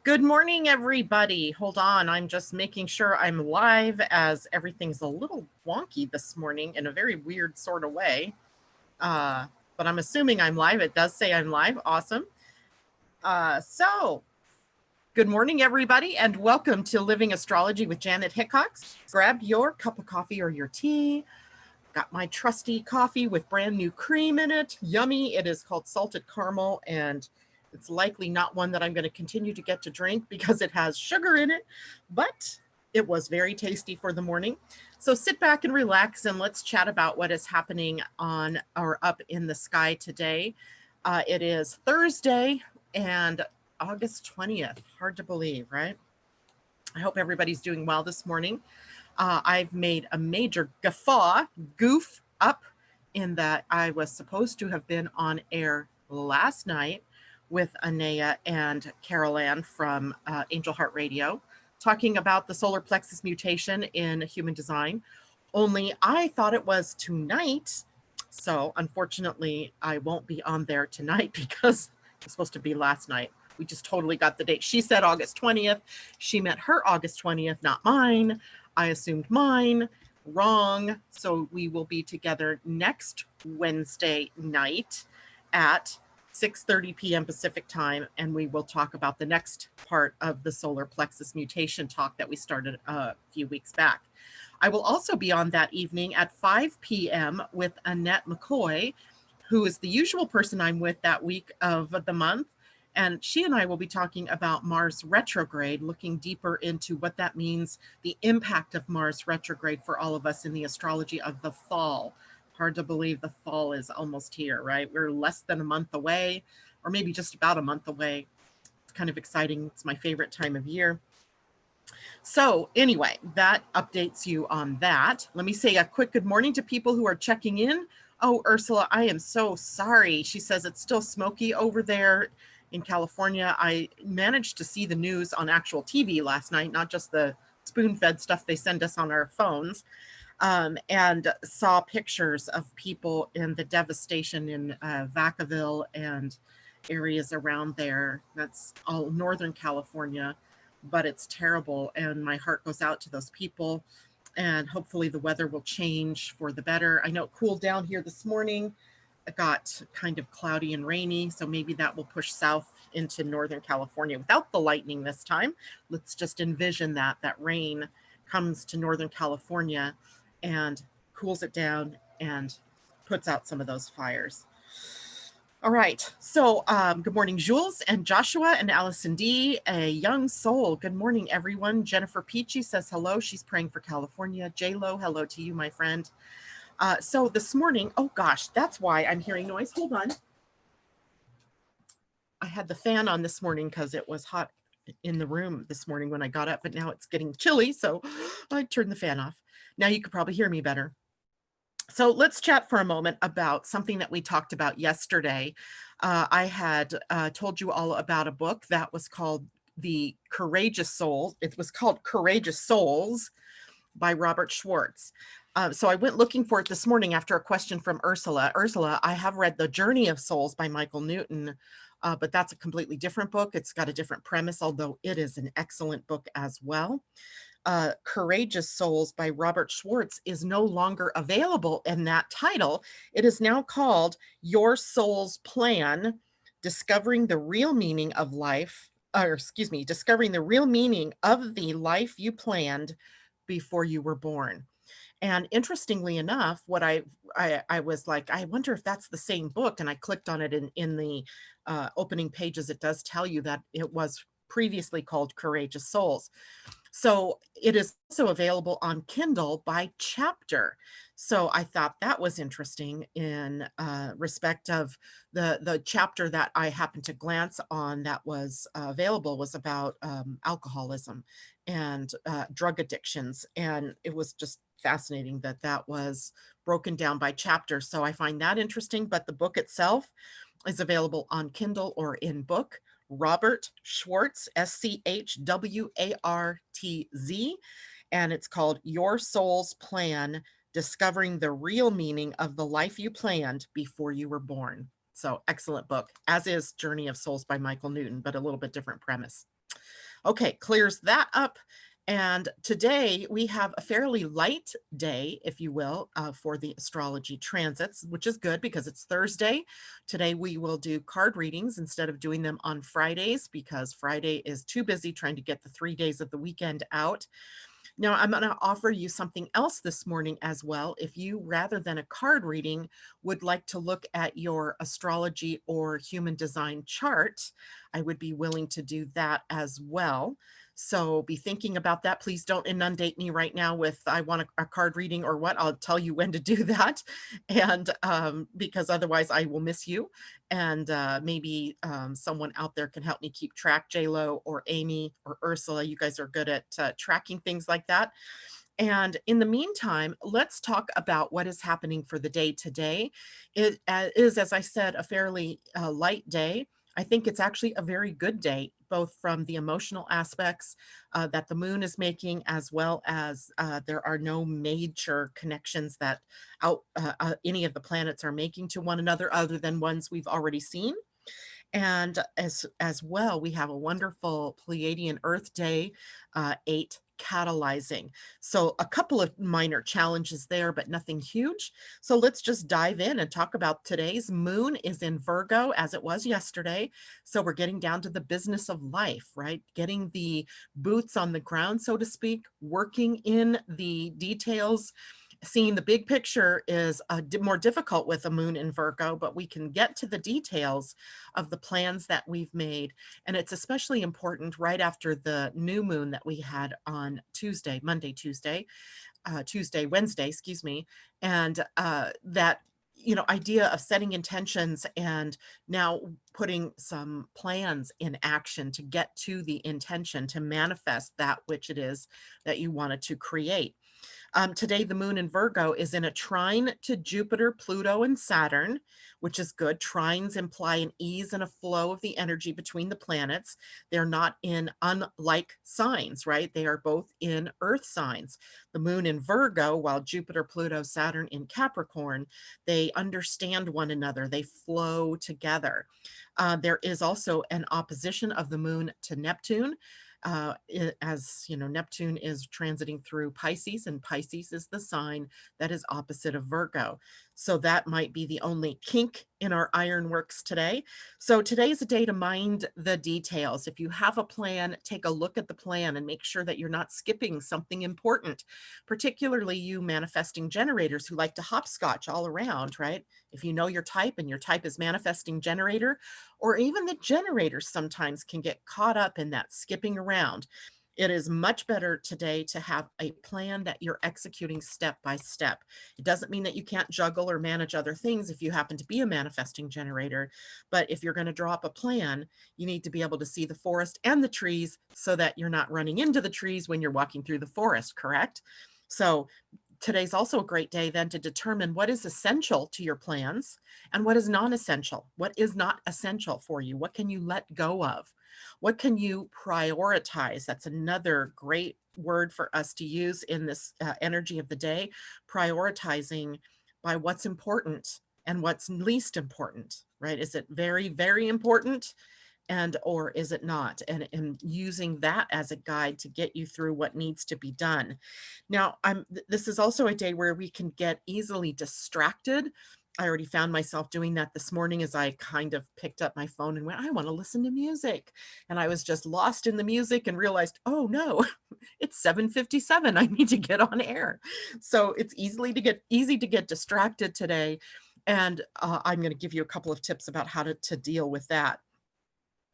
Good morning, everybody. Hold on, I'm just making sure I'm live as everything's a little wonky this morning in a very weird sort of way. But I'm assuming I'm live. It does say I'm live. Awesome. Good morning, everybody, and welcome to Living Astrology with Janet Hickox. Grab your cup of coffee or your tea. Got my trusty coffee with brand new cream in it. Yummy. It is called salted caramel, and it's likely not one that I'm going to continue to get to drink because it has sugar in it, but it was very tasty for the morning. So sit back and relax, and let's chat about what is happening on or up in the sky today. It is Thursday and August 20th. Hard to believe, right? I hope everybody's doing well this morning. I've made a major goof up in that I was supposed to have been on air last night with Anea and Carol Ann from Angel Heart Radio, talking about the solar plexus mutation in human design. Only I thought it was tonight. So unfortunately, I won't be on there tonight because it was supposed to be last night. We just totally got the date. She said August 20th. She meant her August 20th, not mine. I assumed mine. Wrong. So we will be together next Wednesday night at 6:30 p.m. Pacific time, and we will talk about the next part of the solar plexus mutation talk that we started a few weeks back. I will also be on that evening at 5 p.m. with Annette McCoy, who is the usual person I'm with that week of the month. And she and I will be talking about Mars retrograde, looking deeper into what that means, the impact of Mars retrograde for all of us in the astrology of the fall. Hard to believe the fall is almost here, right? We're less than a month away, or maybe just about a month away. It's kind of exciting. It's my favorite time of year. So anyway, that updates you on that. Let me say a quick good morning to people who are checking in. Oh, Ursula, I am so sorry. She says it's still smoky over there in California. I managed to see the news on actual TV last night, not just the spoon-fed stuff they send us on our phones, and saw pictures of people in the devastation in Vacaville and areas around there. That's all Northern California, but it's terrible, and my heart goes out to those people, and hopefully the weather will change for the better. I know it cooled down here this morning. It got kind of cloudy and rainy, so maybe that will push south into Northern California without the lightning this time. Let's just envision that rain comes to Northern California and cools it down and puts out some of those fires. All right, so good morning, Jules and Joshua and Allison D, a young soul. Good morning, everyone. Jennifer Peachy says hello. She's praying for California. J-Lo, hello to you, my friend. So this morning, oh gosh, that's why I'm hearing noise. Hold on. I had the fan on this morning because it was hot in the room this morning when I got up, but now it's getting chilly, so I turned the fan off. Now you could probably hear me better. So let's chat for a moment about something that we talked about yesterday. I had told you all about a book that was called The Courageous Soul. It was called Courageous Souls by Robert Schwartz. So I went looking for it this morning after a question from Ursula. Ursula, I have read The Journey of Souls by Michael Newton, but that's a completely different book. It's got a different premise, although it is an excellent book as well. Courageous Souls by Robert Schwartz is no longer available in that title. It is now called Your Soul's Plan, Discovering the Real Meaning of Life, Discovering the Real Meaning of the Life You Planned Before You Were Born. And interestingly enough, what I was like, I wonder if that's the same book. And I clicked on it in the opening pages. It does tell you that it was previously called Courageous Souls. So it is also available on Kindle by chapter. So I thought that was interesting in respect of the chapter that I happened to glance on that was available was about alcoholism and drug addictions. And it was just fascinating that that was broken down by chapter. So I find that interesting, but the book itself is available on Kindle or in book. Robert Schwartz, Schwartz, and it's called Your Soul's Plan, Discovering the Real Meaning of the Life You Planned Before You Were Born. So excellent book, as is Journey of Souls by Michael Newton, but a little bit different premise. Okay, clears that up. And today we have a fairly light day, if you will, for the astrology transits, which is good because it's Thursday. Today we will do card readings instead of doing them on Fridays because Friday is too busy trying to get the 3 days of the weekend out. Now, I'm going to offer you something else this morning as well. If you, rather than a card reading, would like to look at your astrology or human design chart, I would be willing to do that as well. So be thinking about that. Please don't inundate me right now with, I want a card reading or what. I'll tell you when to do that. And because otherwise I will miss you. And maybe someone out there can help me keep track, JLo or Amy or Ursula. You guys are good at tracking things like that. And in the meantime, let's talk about what is happening for the day today. It is, as I said, a fairly light day. I think it's actually a very good day, both from the emotional aspects that the moon is making, as well as there are no major connections that any of the planets are making to one another other than ones we've already seen. And as well, we have a wonderful Pleiadian-Earth day, 8 catalyzing. So a couple of minor challenges there, but nothing huge. So let's just dive in and talk about today's moon is in Virgo as it was yesterday. So we're getting down to the business of life, right? Getting the boots on the ground, so to speak, working in the details. Seeing the big picture is more difficult with a moon in Virgo, but we can get to the details of the plans that we've made. And it's especially important right after the new moon that we had on Tuesday, Wednesday, excuse me. And that, idea of setting intentions and now putting some plans in action to get to the intention to manifest that which it is that you wanted to create. Today, the moon in Virgo is in a trine to Jupiter, Pluto, and Saturn, which is good. Trines imply an ease and a flow of the energy between the planets. They're not in unlike signs, right? They are both in Earth signs. The moon in Virgo, while Jupiter, Pluto, Saturn in Capricorn, they understand one another. They flow together. There is also an opposition of the moon to Neptune. As you know, Neptune is transiting through Pisces, and Pisces is the sign that is opposite of Virgo. So that might be the only kink in our ironworks today. So today's a day to mind the details. If you have a plan, take a look at the plan and make sure that you're not skipping something important, particularly you manifesting generators who like to hopscotch all around, right? If you know your type and your type is manifesting generator, or even the generators sometimes can get caught up in that skipping around. It is much better today to have a plan that you're executing step by step. It doesn't mean that you can't juggle or manage other things if you happen to be a manifesting generator. But if you're going to draw up a plan, you need to be able to see the forest and the trees so that you're not running into the trees when you're walking through the forest, correct? So today's also a great day then to determine what is essential to your plans and what is non-essential. What is not essential for you? What can you let go of? What can you prioritize? That's another great word for us to use in this energy of the day, prioritizing by what's important and what's least important, right? Is it very, very important? And or is it not? And using that as a guide to get you through what needs to be done. Now, this is also a day where we can get easily distracted. I already found myself doing that this morning as I kind of picked up my phone and went, I want to listen to music. And I was just lost in the music and realized, oh no, it's 7:57. I need to get on air. So it's easy to get distracted today. And I'm going to give you a couple of tips about how to deal with that.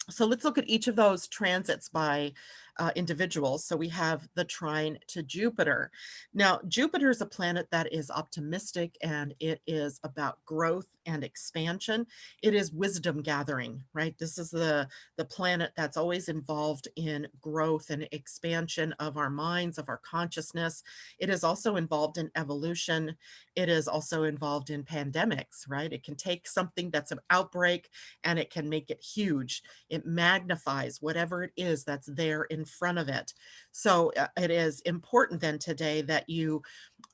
So let's look at each of those transits by individuals. So we have the trine to Jupiter. Now, Jupiter is a planet that is optimistic and it is about growth and expansion. It is wisdom gathering, right? This is the planet that's always involved in growth and expansion of our minds, of our consciousness. It is also involved in evolution. It is also involved in pandemics, right? It can take something that's an outbreak and it can make it huge. It It magnifies whatever it is that's there in front of it. So it is important then today that you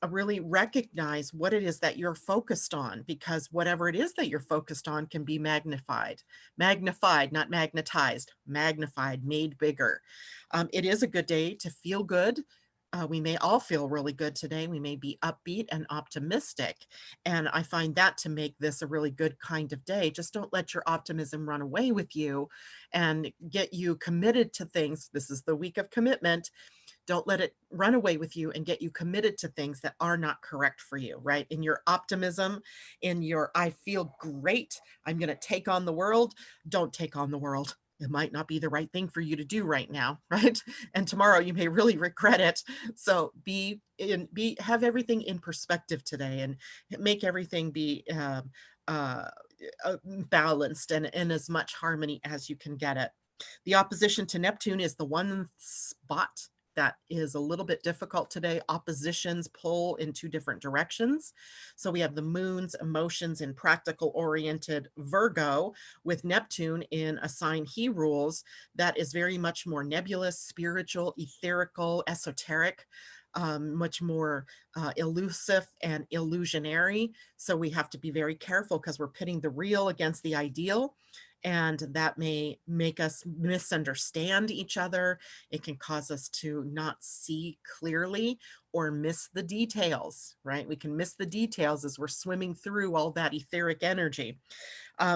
really recognize what it is that you're focused on, because whatever it is that you're focused on can be magnified, not magnetized, magnified, made bigger. It is a good day to feel good. We may all feel really good today. We may be upbeat and optimistic. And I find that to make this a really good kind of day. Just don't let your optimism run away with you and get you committed to things. This is the week of commitment. Don't let it run away with you and get you committed to things that are not correct for you, right? In your optimism, in your, I feel great, I'm going to take on the world. Don't take on the world. It might not be the right thing for you to do right now, right? And tomorrow you may really regret it. So have everything in perspective today, and make everything be balanced and in as much harmony as you can get it. The opposition to Neptune is the one spot that is a little bit difficult today. Oppositions pull in two different directions. So we have the moon's emotions in practical oriented Virgo, with Neptune in a sign he rules that is very much more nebulous, spiritual, etherical, esoteric, much more elusive and illusionary. So we have to be very careful because we're pitting the real against the ideal. And that may make us misunderstand each other. It can cause us to not see clearly or miss the details, right? We can miss the details as we're swimming through all that etheric energy.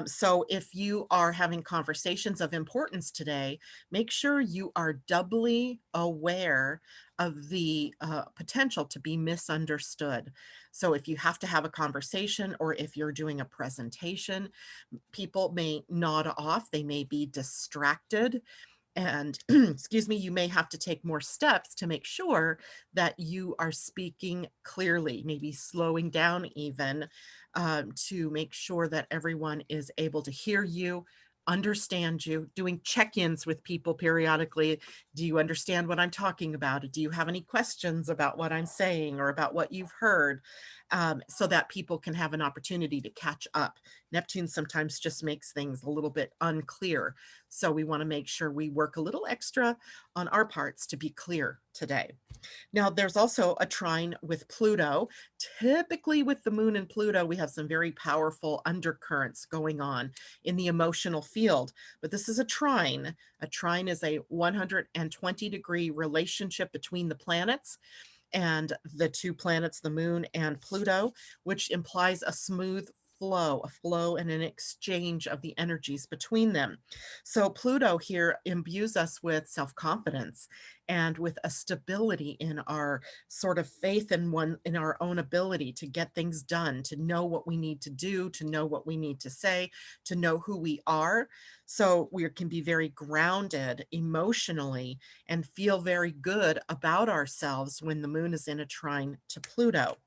So if you are having conversations of importance today, make sure you are doubly aware of the potential to be misunderstood. So if you have to have a conversation, or if you're doing a presentation, people may nod off, they may be distracted. And excuse me, you may have to take more steps to make sure that you are speaking clearly, maybe slowing down even, to make sure that everyone is able to hear you, understand you, doing check-ins with people periodically. Do you understand what I'm talking about? Do you have any questions about what I'm saying or about what you've heard? So that people can have an opportunity to catch up. Neptune sometimes just makes things a little bit unclear. So we want to make sure we work a little extra on our parts to be clear today. Now, there's also a trine with Pluto. Typically with the moon and Pluto, we have some very powerful undercurrents going on in the emotional field, but this is a trine. A trine is a 120-degree relationship between the planets, and the two planets, the moon and Pluto, which implies a smooth a flow and an exchange of the energies between them. So Pluto here imbues us with self-confidence and with a stability in our sort of faith in our own ability to get things done, to know what we need to do, to know what we need to say, to know who we are. So we can be very grounded emotionally and feel very good about ourselves when the moon is in a trine to Pluto.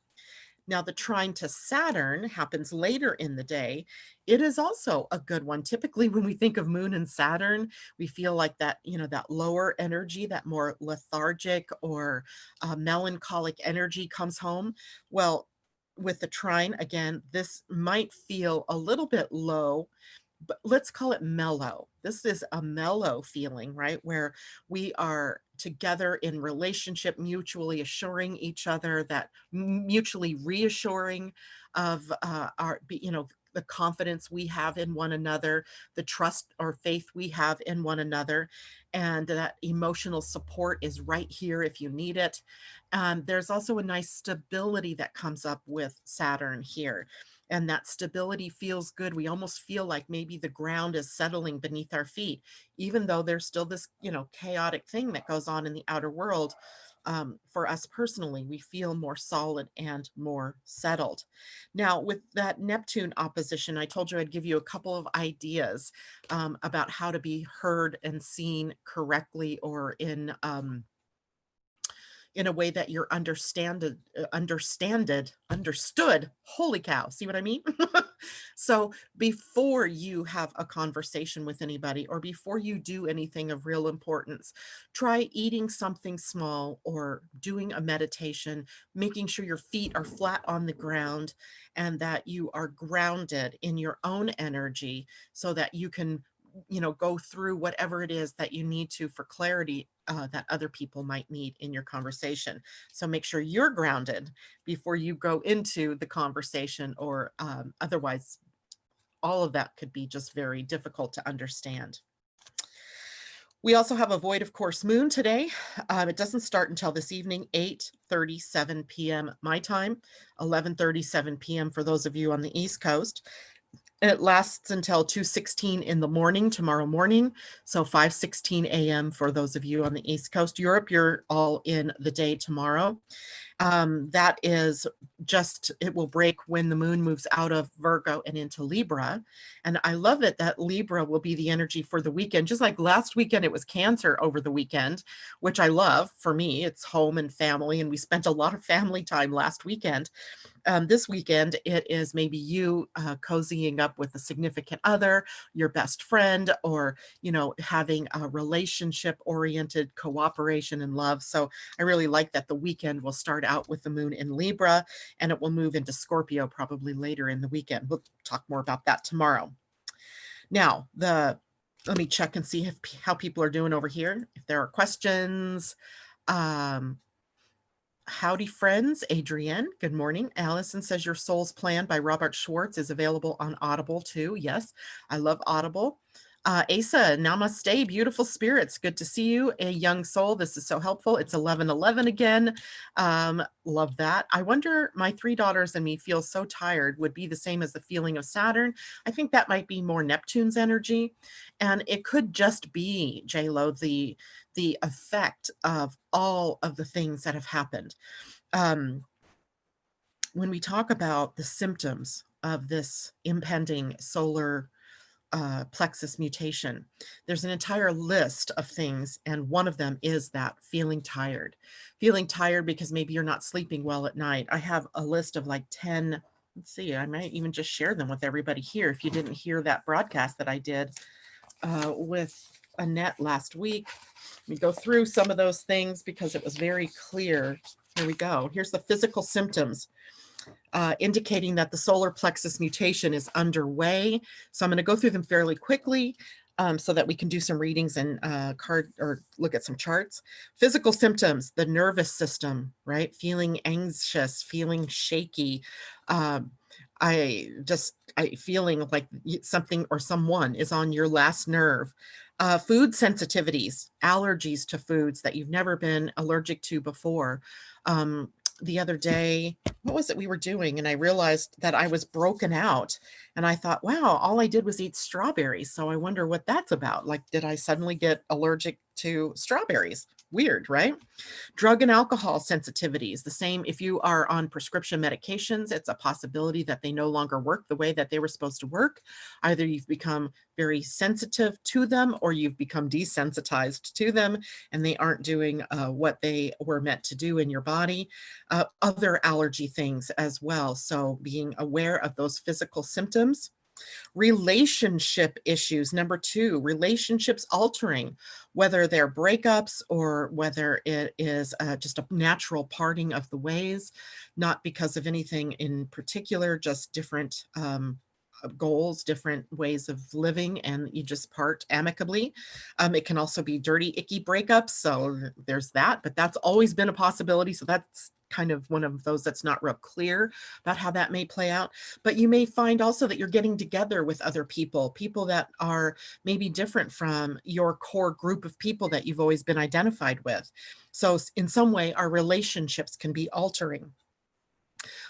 Now, the trine to Saturn happens later in the day. It is also a good one. Typically, when we think of moon and Saturn, we feel like that, that lower energy, that more lethargic or melancholic energy comes home. Well, with the trine, again, this might feel a little bit low, but let's call it mellow. This is a mellow feeling, right? Where we are together in relationship, mutually assuring each other, that mutually reassuring of the confidence we have in one another, the trust or faith we have in one another, and that emotional support is right here if you need it. There's also a nice stability that comes up with Saturn here. And that stability feels good. We almost feel like maybe the ground is settling beneath our feet, even though there's still this, chaotic thing that goes on in the outer world. For us personally, we feel more solid and more settled. Now, with that Neptune opposition, I told you I'd give you a couple of ideas about how to be heard and seen correctly, or in a way that you're understood. Holy cow. See what I mean? So before you have a conversation with anybody, or before you do anything of real importance, try eating something small or doing a meditation, making sure your feet are flat on the ground and that you are grounded in your own energy so that you can go through whatever it is that you need to for clarity that other people might need in your conversation. So make sure you're grounded before you go into the conversation, or otherwise all of that could be just very difficult to understand. We also have a void of course moon today. It doesn't start until this evening, 8:37 p.m. my time, 11:37 p.m. for those of you on the East Coast. It lasts until 2:16 in the morning tomorrow morning, so 5:16 a.m. for those of you on the East Coast. Europe, you're all in the day tomorrow. That is just, it will break when the moon moves out of Virgo and into Libra. And I love it that Libra will be the energy for the weekend. Just like last weekend, it was Cancer over the weekend, which I love. For me, it's home and family, and we spent a lot of family time last weekend. This weekend, it is maybe you cozying up with a significant other, your best friend, or, having a relationship-oriented cooperation and love. So I really like that the weekend will start out with the moon in Libra, and it will move into Scorpio probably later in the weekend. We'll talk more about that tomorrow. Now, let me check and see how people are doing over here. If there are questions. Howdy, friends. Adrienne, good morning. Allison says Your Soul's Plan by Robert Schwartz is available on Audible too. Yes, I love Audible. Asa, namaste, beautiful spirits. Good to see you, a young soul. This is so helpful. It's 11:11 again. Love that. I wonder, my 3 daughters and me feel so tired would be the same as the feeling of Saturn. I think that might be more Neptune's energy. And it could just be, J-Lo, the effect of all of the things that have happened. When we talk about the symptoms of this impending solar plexus mutation, there's an entire list of things, and one of them is that feeling tired because maybe you're not sleeping well at night. I have a list of like 10. Let's see, I might even just share them with everybody here if you didn't hear that broadcast that I did with Annette last week. We go through some of those things because it was very clear. Here we go. Here's the physical symptoms indicating that the solar plexus mutation is underway. So I'm going to go through them fairly quickly so that we can do some readings and look at some charts. Physical symptoms: the nervous system, right? Feeling anxious, feeling shaky. Feeling like something or someone is on your last nerve. Food sensitivities, allergies to foods that you've never been allergic to before. The other day, what was it we were doing? And I realized that I was broken out, and I thought, wow, all I did was eat strawberries. So I wonder what that's about. Like, did I suddenly get allergic to strawberries? Weird, right? Drug and alcohol sensitivities. The same if you are on prescription medications, it's a possibility that they no longer work the way that they were supposed to work. Either you've become very sensitive to them, or you've become desensitized to them, and they aren't doing what they were meant to do in your body. Other allergy things as well. So being aware of those physical symptoms. Relationship issues. Number 2, relationships altering, whether they're breakups or whether it is just a natural parting of the ways, not because of anything in particular, just different goals, different ways of living, and you just part amicably. It can also be dirty, icky breakups. So there's that, but that's always been a possibility. So that's kind of one of those that's not real clear about how that may play out. But you may find also that you're getting together with other people that are maybe different from your core group of people that you've always been identified with. So in some way, our relationships can be altering.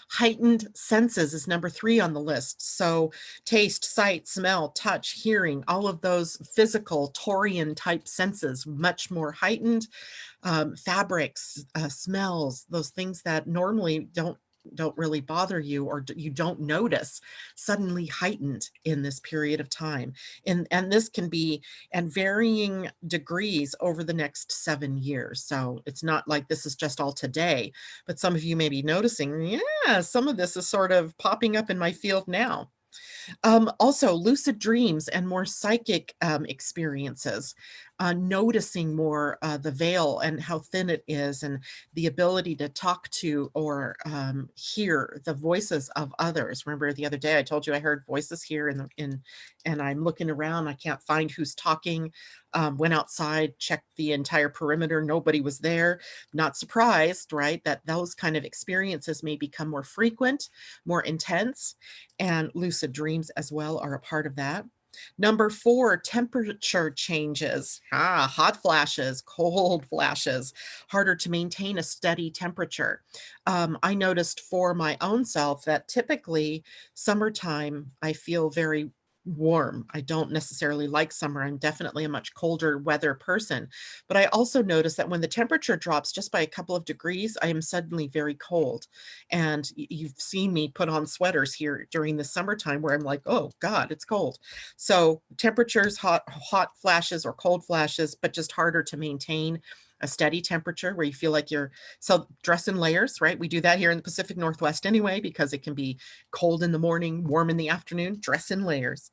Heightened senses is number 3 on the list. So taste, sight, smell, touch, hearing, all of those physical Taurian type senses, much more heightened. Fabrics, smells, those things that normally don't really bother you or you don't notice, suddenly heightened in this period of time. And this can be at varying degrees over the next 7 years. So it's not like this is just all today, but some of you may be noticing, yeah, some of this is sort of popping up in my field now. Also, lucid dreams and more psychic experiences, noticing more the veil and how thin it is, and the ability to talk to or hear the voices of others. Remember the other day I told you I heard voices here and I'm looking around, I can't find who's talking. Went outside, checked the entire perimeter, nobody was there. Not surprised, right, that those kind of experiences may become more frequent, more intense, and lucid dreams as well are a part of that. Number 4, temperature changes. Hot flashes, cold flashes, harder to maintain a steady temperature. I noticed for my own self that typically summertime, I feel very warm. I don't necessarily like summer. I'm definitely a much colder weather person. But I also notice that when the temperature drops just by a couple of degrees, I am suddenly very cold. And you've seen me put on sweaters here during the summertime where I'm like, oh God, it's cold. So temperatures, hot flashes or cold flashes, but just harder to maintain a steady temperature where you feel like you're, so dress in layers, right? We do that here in the Pacific Northwest anyway, because it can be cold in the morning, warm in the afternoon, dress in layers.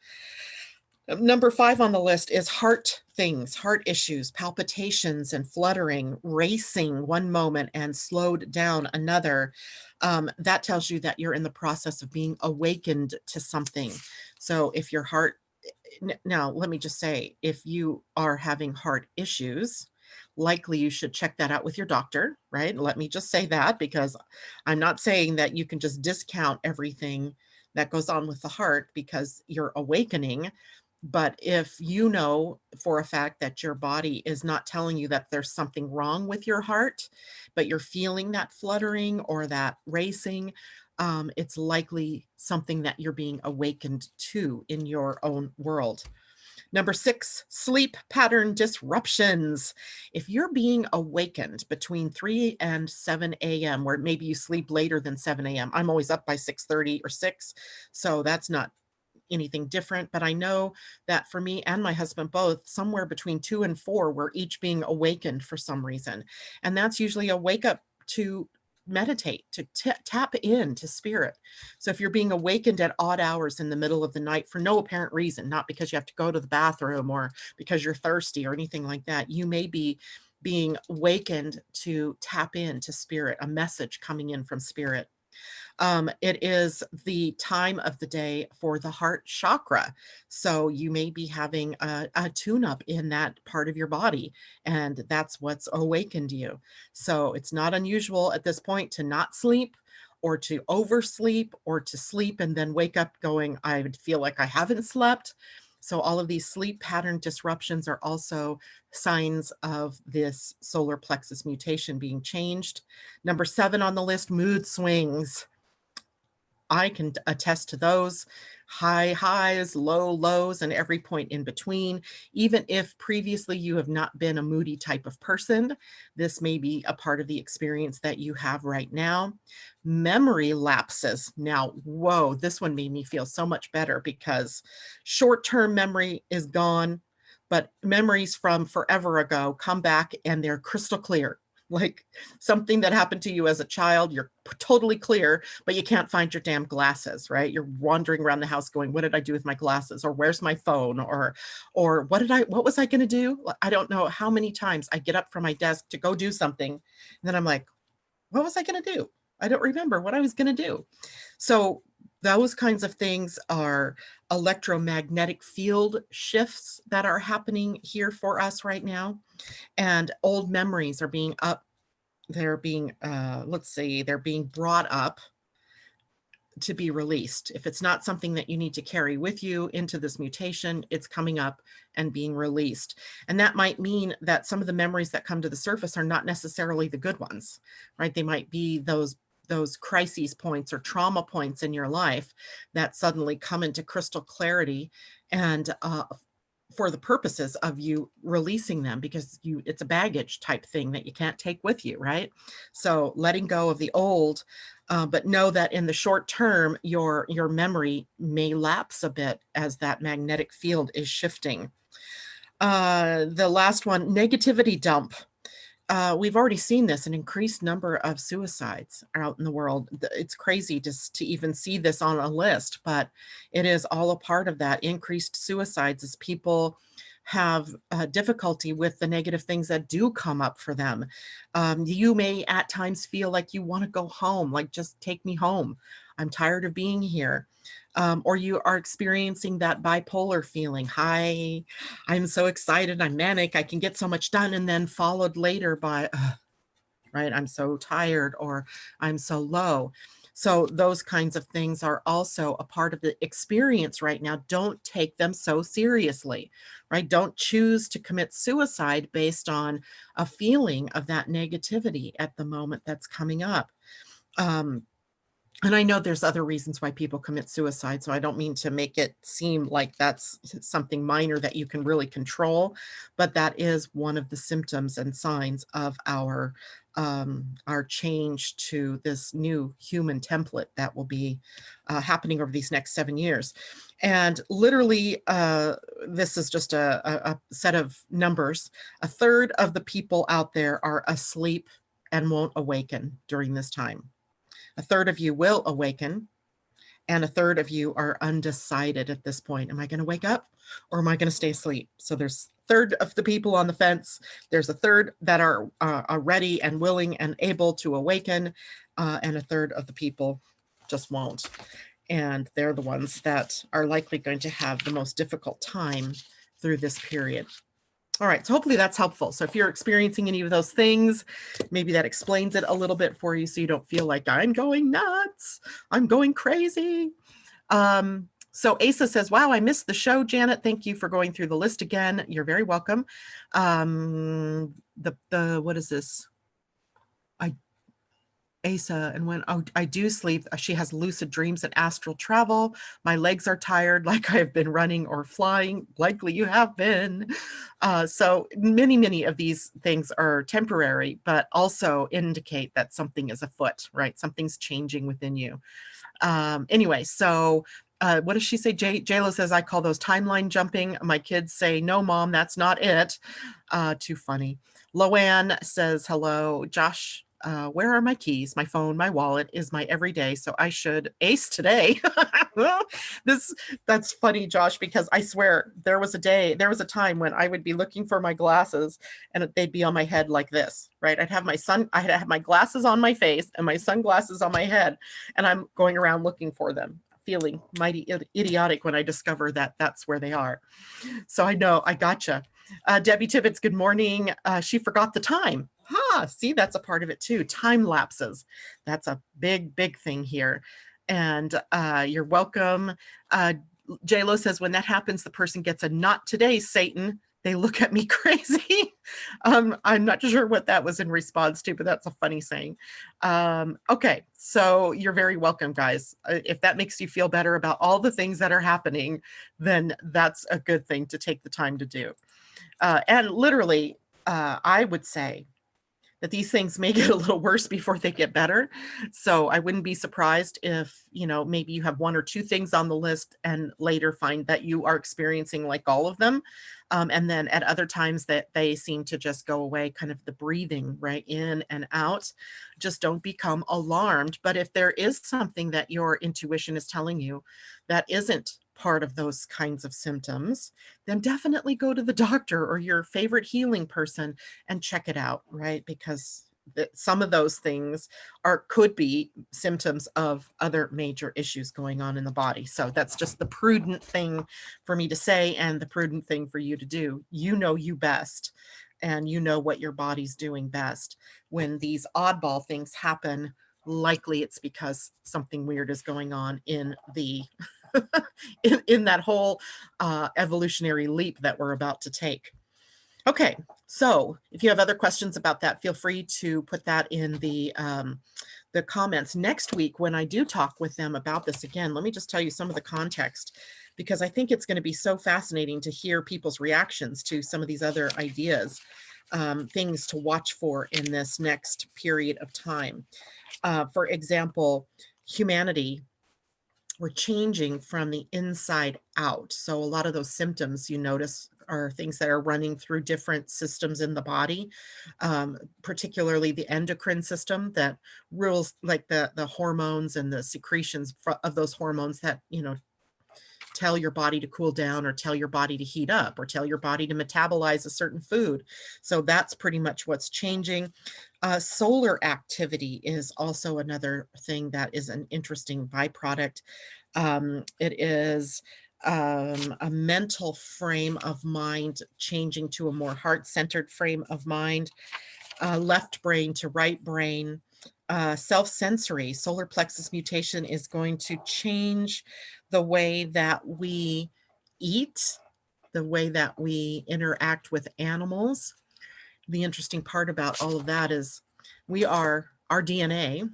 Number 5 on the list is heart things, heart issues, palpitations and fluttering, racing one moment and slowed down another. That tells you that you're in the process of being awakened to something. So if your heart, now let me just say, if you are having heart issues, likely you should check that out with your doctor, right? Let me just say that, because I'm not saying that you can just discount everything that goes on with the heart because you're awakening. But if you know for a fact that your body is not telling you that there's something wrong with your heart, but you're feeling that fluttering or that racing, it's likely something that you're being awakened to in your own world. Number 6, sleep pattern disruptions. If you're being awakened between 3 and 7 a.m., where maybe you sleep later than 7 a.m., I'm always up by 6:30 or 6, so that's not anything different. But I know that for me and my husband both, somewhere between 2 and 4, we're each being awakened for some reason. And that's usually a wake up to meditate, to tap into spirit. So if you're being awakened at odd hours in the middle of the night for no apparent reason, not because you have to go to the bathroom or because you're thirsty or anything like that, you may be being awakened to tap into spirit, a message coming in from spirit. It is the time of the day for the heart chakra. So you may be having a tune-up in that part of your body, and that's what's awakened you. So it's not unusual at this point to not sleep or to oversleep or to sleep and then wake up going, I would feel like I haven't slept. So all of these sleep pattern disruptions are also signs of this solar plexus mutation being changed. Number 7 on the list, mood swings. I can attest to those. High highs, low lows, and every point in between. Even if previously you have not been a moody type of person, this may be a part of the experience that you have right now. Memory lapses. Now, whoa, this one made me feel so much better because short-term memory is gone, but memories from forever ago come back and they're crystal clear. Like something that happened to you as a child, you're totally clear, but you can't find your damn glasses, right? You're wandering around the house going, what did I do with my glasses? Or where's my phone? Or what was I going to do? I don't know how many times I get up from my desk to go do something. And then I'm like, what was I going to do? I don't remember what I was going to do. So those kinds of things are electromagnetic field shifts that are happening here for us right now. And old memories are being they're being, let's see, they're being brought up to be released. If it's not something that you need to carry with you into this mutation, it's coming up and being released. And that might mean that some of the memories that come to the surface are not necessarily the good ones, right? They might be those crises points or trauma points in your life that suddenly come into crystal clarity and for the purposes of you releasing them, because it's a baggage type thing that you can't take with you, right? So letting go of the old, but know that in the short term, your memory may lapse a bit as that magnetic field is shifting. The last one, negativity dump. we've already seen this, an increased number of suicides out in the world. It's crazy just to even see this on a list, but it is all a part of that increased suicides as people have difficulty with the negative things that do come up for them. You may at times feel like you want to go home, like just take me home. I'm tired of being here. Or you are experiencing that bipolar feeling. Hi, I'm so excited, I'm manic, I can get so much done, and then followed later by, right, I'm so tired or I'm so low. So those kinds of things are also a part of the experience right now. Don't take them so seriously, right? Don't choose to commit suicide based on a feeling of that negativity at the moment that's coming up. And I know there's other reasons why people commit suicide, so I don't mean to make it seem like that's something minor that you can really control, but that is one of the symptoms and signs of our change to this new human template that will be happening over these next 7 years. And literally, this is just a set of numbers. A third of the people out there are asleep and won't awaken during this time. A third of you will awaken, and a third of you are undecided at this point. Am I going to wake up or am I going to stay asleep? So there's a third of the people on the fence. There's a third that are ready and willing and able to awaken, and a third of the people just won't. And they're the ones that are likely going to have the most difficult time through this period. All right, so hopefully that's helpful. So if you're experiencing any of those things, maybe that explains it a little bit for you so you don't feel like I'm going nuts, I'm going crazy. So Asa says, wow, I missed the show, Janet. Thank you for going through the list again. You're very welcome. What is this? Asa, and when I do sleep, she has lucid dreams and astral travel. My legs are tired, like I have been running or flying, likely you have been. So many of these things are temporary, but also indicate that something is afoot, right? Something's changing within you. Anyway, so what does she say? JLo says, I call those timeline jumping. My kids say, no, Mom, that's not it. Too funny. Loanne says, hello. Josh, where are my keys? My phone, my wallet is my everyday. So I should ace today. That's funny, Josh, because I swear there was a time when I would be looking for my glasses and they'd be on my head like this, right? I'd have my glasses on my face and my sunglasses on my head, and I'm going around looking for them, feeling mighty idiotic when I discover that that's where they are. So I know, I gotcha. Debbie Tibbetts, good morning. She forgot the time. See, that's a part of it too. Time lapses. That's a big thing here. And you're welcome. JLo says, when that happens, the person gets a not today, Satan. They look at me crazy. I'm not sure what that was in response to, but that's a funny saying. Okay, so you're very welcome, guys. If that makes you feel better about all the things that are happening, then that's a good thing to take the time to do. And literally, I would say that these things may get a little worse before they get better. So I wouldn't be surprised if, maybe you have one or two things on the list and later find that you are experiencing like all of them. And then at other times that they seem to just go away, kind of the breathing right in and out. Just don't become alarmed. But if there is something that your intuition is telling you that isn't part of those kinds of symptoms, then definitely go to the doctor or your favorite healing person and check it out, right? Because some of those things could be symptoms of other major issues going on in the body. So that's just the prudent thing for me to say and the prudent thing for you to do. You know you best, and you know what your body's doing best. When these oddball things happen, likely it's because something weird is going on in the in that whole evolutionary leap that we're about to take. Okay, so if you have other questions about that, feel free to put that in the comments. Next week, when I do talk with them about this again, let me just tell you some of the context, because I think it's going to be so fascinating to hear people's reactions to some of these other ideas, things to watch for in this next period of time. For example, humanity, we're changing from the inside out. So a lot of those symptoms you notice are things that are running through different systems in the body, particularly the endocrine system that rules like the hormones and the secretions of those hormones that, you know, tell your body to cool down or tell your body to heat up or tell your body to metabolize a certain food. So that's pretty much what's changing. Solar activity is also another thing that is an interesting byproduct. It is a mental frame of mind changing to a more heart-centered frame of mind, left brain to right brain. Self-sensory solar plexus mutation is going to change the way that we eat, the way that we interact with animals. The interesting part about all of that is our DNA,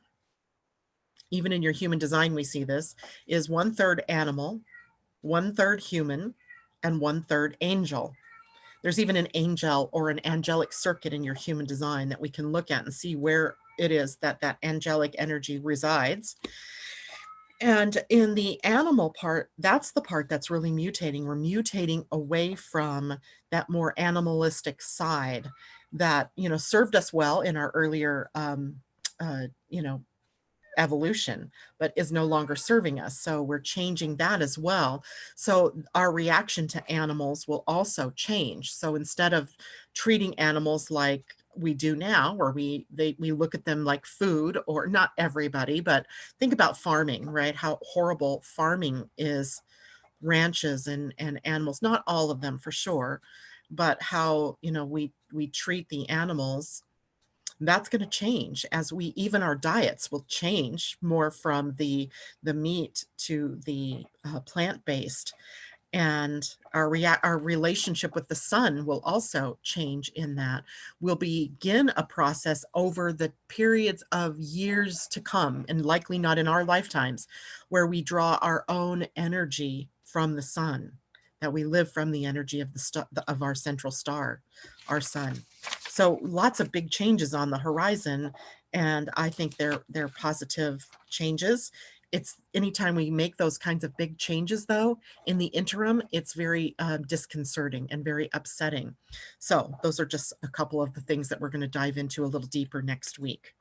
even in your human design, we see this, is 1/3 animal, 1/3 human, and 1/3 angel. There's even an angel or an angelic circuit in your human design that we can look at and see where it is that that angelic energy resides. And in the animal part, that's the part that's really mutating. We're mutating away from that more animalistic side that, you know, served us well in our earlier, you know, evolution, but is no longer serving us. So we're changing that as well. So our reaction to animals will also change. So instead of treating animals like we do now, where we look at them like food, or not everybody, but think about farming, right? How horrible farming is, ranches and animals, not all of them for sure, but how, you know, we treat the animals. That's going to change as we, even our diets will change more from the meat to the plant-based, and our relationship with the sun will also change in that. We'll begin a process over the periods of years to come, and likely not in our lifetimes, where we draw our own energy from the sun, that we live from the energy of of our central star, our sun. So lots of big changes on the horizon, and I think they're positive changes. It's anytime we make those kinds of big changes, though, in the interim, it's very disconcerting and very upsetting. So those are just a couple of the things that we're going to dive into a little deeper next week.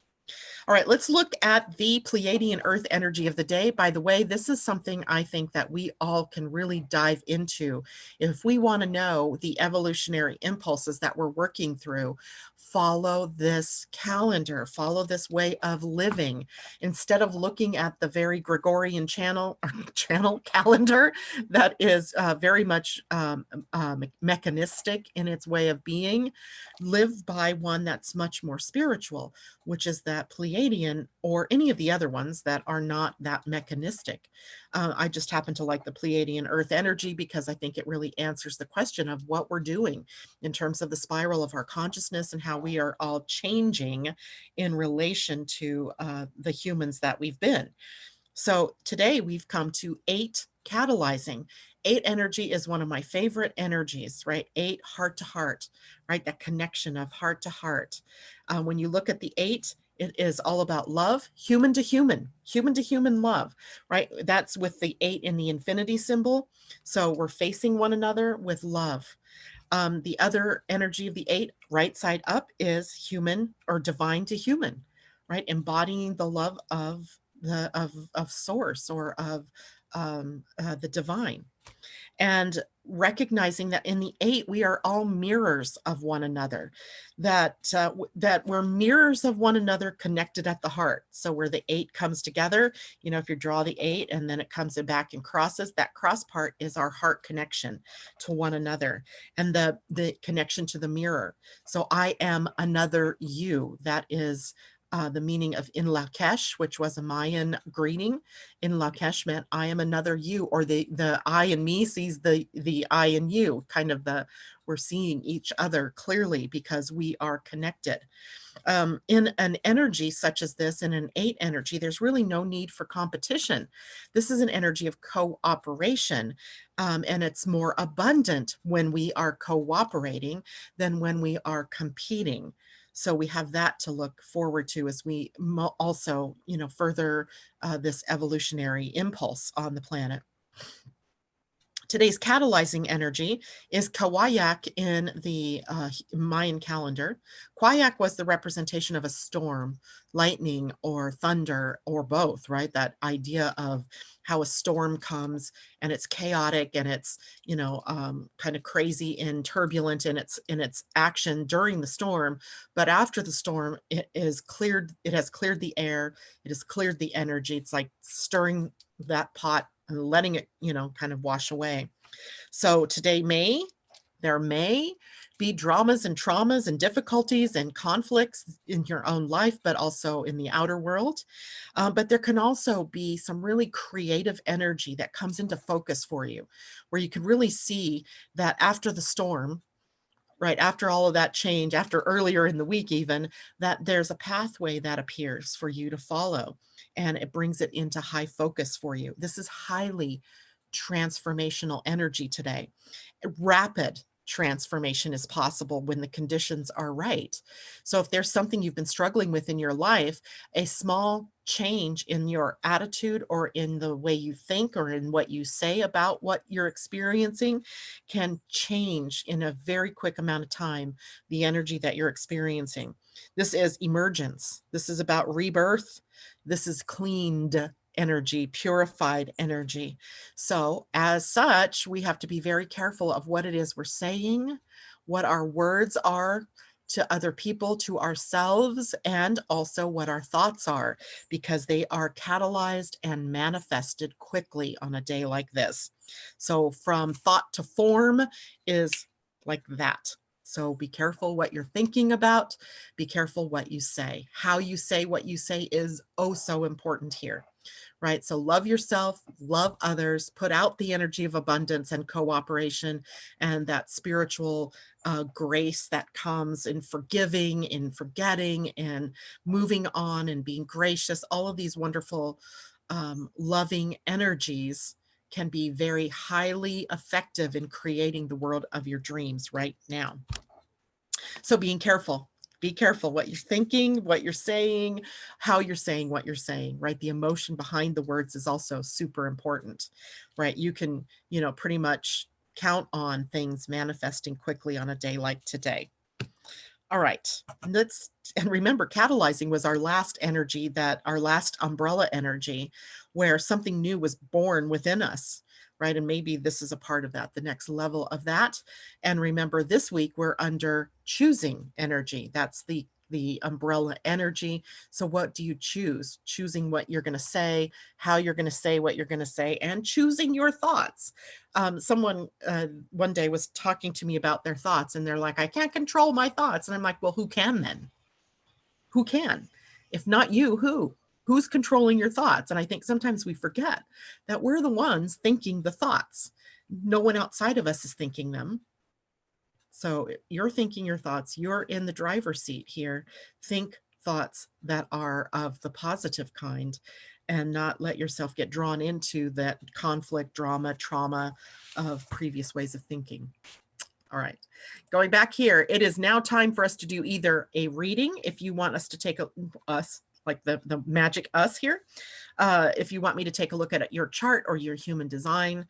All right, let's look at the Pleiadian-Earth energy of the day. By the way, this is something I think that we all can really dive into. If we want to know the evolutionary impulses that we're working through, follow this calendar, follow this way of living. Instead of looking at the very Gregorian channel calendar that is very much mechanistic in its way of being, live by one that's much more spiritual, which is that Pleiadian, or any of the other ones that are not that mechanistic. I just happen to like the Pleiadian Earth energy because I think it really answers the question of what we're doing in terms of the spiral of our consciousness and how we are all changing in relation to the humans that we've been. So today we've come to 8 catalyzing. 8 energy is one of my favorite energies, right? 8 heart to heart, right? That connection of heart to heart. When you look at the 8, it is all about love, human to human love, right? That's with the 8 in the infinity symbol. So we're facing one another with love. The other energy of the 8, right side up, is human or divine to human, right? Embodying the love of source, or of the divine, and recognizing that in the 8 we are all mirrors of one another, that that we're mirrors of one another connected at the heart. So where the 8 comes together, you know, if you draw the 8 and then it comes back and crosses, that cross part is our heart connection to one another, and the connection to the mirror. So I am another you. That is the meaning of in Lakesh, which was a Mayan greeting. In Lakesh meant I am another you, or the I in me sees the I in you, kind of we're seeing each other clearly because we are connected. In an energy such as this, in an 8 energy, there's really no need for competition. This is an energy of cooperation, and it's more abundant when we are cooperating than when we are competing. So we have that to look forward to as we also, you know, further this evolutionary impulse on the planet. Today's catalyzing energy is Kawayak in the Mayan calendar. Kawayak was the representation of a storm, lightning, or thunder, or both, right? That idea of how a storm comes and it's chaotic and it's, kind of crazy and turbulent in its action during the storm. But after the storm, it has cleared the air, it has cleared the energy. It's like stirring that pot and letting it, kind of wash away. So today there may be dramas and traumas and difficulties and conflicts in your own life, but also in the outer world. But there can also be some really creative energy that comes into focus for you, where you can really see that after the storm, right after all of that change, after earlier in the week even, that there's a pathway that appears for you to follow, and it brings it into high focus for you. This is highly transformational energy today. Rapid transformation is possible when the conditions are right. So if there's something you've been struggling with in your life, a small change in your attitude or in the way you think or in what you say about what you're experiencing can change in a very quick amount of time the energy that you're experiencing. This is emergence. This is about rebirth. This is cleaned energy, purified energy. So as such, we have to be very careful of what it is we're saying, what our words are to other people, to ourselves, and also what our thoughts are, because they are catalyzed and manifested quickly on a day like this. So from thought to form is like that. So be careful what you're thinking about. Be careful what you say. How you say what you say is oh so important here. Right? So love yourself, love others, put out the energy of abundance and cooperation and that spiritual grace that comes in forgiving, in forgetting, and moving on and being gracious. All of these wonderful, loving energies can be very highly effective in creating the world of your dreams right now. So being careful. Be careful what you're thinking, what you're saying, how you're saying what you're saying, right? The emotion behind the words is also super important, right? You can, pretty much count on things manifesting quickly on a day like today. All right, and remember, catalyzing was our last energy, our last umbrella energy, where something new was born within us, right? And maybe this is a part of that, the next level of that. And remember, this week we're under choosing energy. That's the umbrella energy. So what do you choose? Choosing what you're going to say, how you're going to say what you're going to say, and choosing your thoughts. Someone one day was talking to me about their thoughts, and they're like, I can't control my thoughts. And I'm like, well, who can then? Who can? If not you, who? Who's controlling your thoughts? And I think sometimes we forget that we're the ones thinking the thoughts. No one outside of us is thinking them. So you're thinking your thoughts. You're in the driver's seat here. Think thoughts that are of the positive kind and not let yourself get drawn into that conflict, drama, trauma of previous ways of thinking. All right, going back here, it is now time for us to do either a reading, if you want us to take us, like the magic us here. If you want me to take a look at your chart or your human design,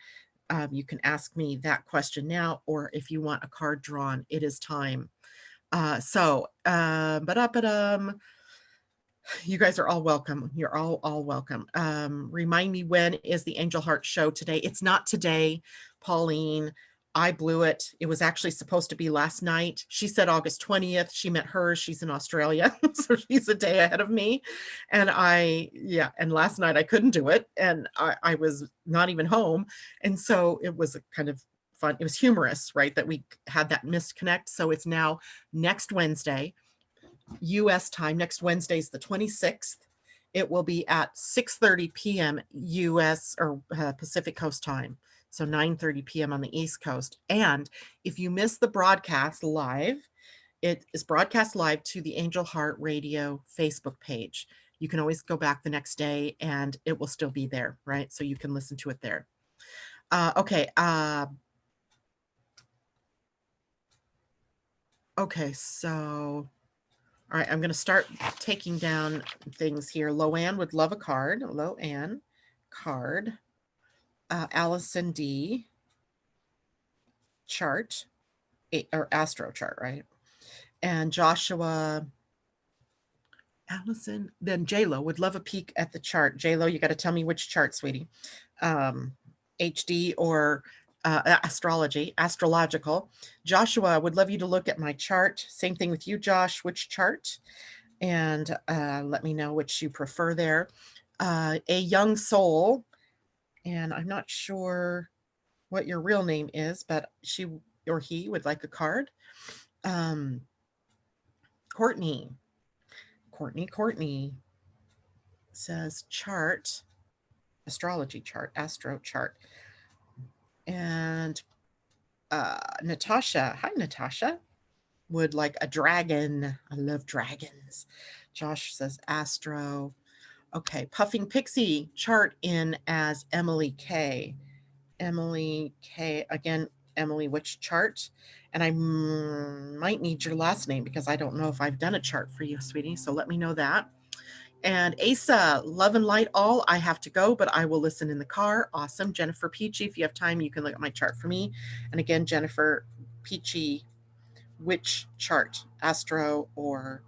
you can ask me that question now, or if you want a card drawn, it is time. You guys are all welcome. You're all welcome. Remind me, when is the Angel Heart show today? It's not today, Pauline. I blew it. It was actually supposed to be last night. She said August 20th. She meant hers. She's in Australia. So she's a day ahead of me. And and last night I couldn't do it. And I was not even home. And so it was kind of fun. It was humorous, right? That we had that misconnect. So it's now next Wednesday, US time. Next Wednesday is the 26th. It will be at 6:30 p.m. US or Pacific Coast time. So 9:30 p.m. on the East Coast. And if you miss the broadcast live, it is broadcast live to the Angel Heart Radio Facebook page. You can always go back the next day and it will still be there, right? So you can listen to it there. Okay. Okay, so, all right, I'm going to start taking down things here. Loanne would love a card. Loanne, card. Allison D. chart, or astro chart, right? And Joshua, Allison, then JLo would love a peek at the chart. JLo, you got to tell me which chart, sweetie. HD or astrology, astrological. Joshua, would love you to look at my chart. Same thing with you, Josh. Which chart? And let me know which you prefer there. A young soul, and I'm not sure what your real name is, but she or he would like a card. Courtney says chart, astrology chart, astro chart. And Natasha, hi Natasha, would like a dragon. I love dragons. Josh says astro. Okay, Puffing Pixie chart in as Emily K. Emily K, again, Emily, which chart? And I might need your last name because I don't know if I've done a chart for you, sweetie. So let me know that. And Asa, love and light all. I have to go, but I will listen in the car. Awesome. Jennifer Peachy, if you have time, you can look at my chart for me. And again, Jennifer Peachy, which chart? Astro or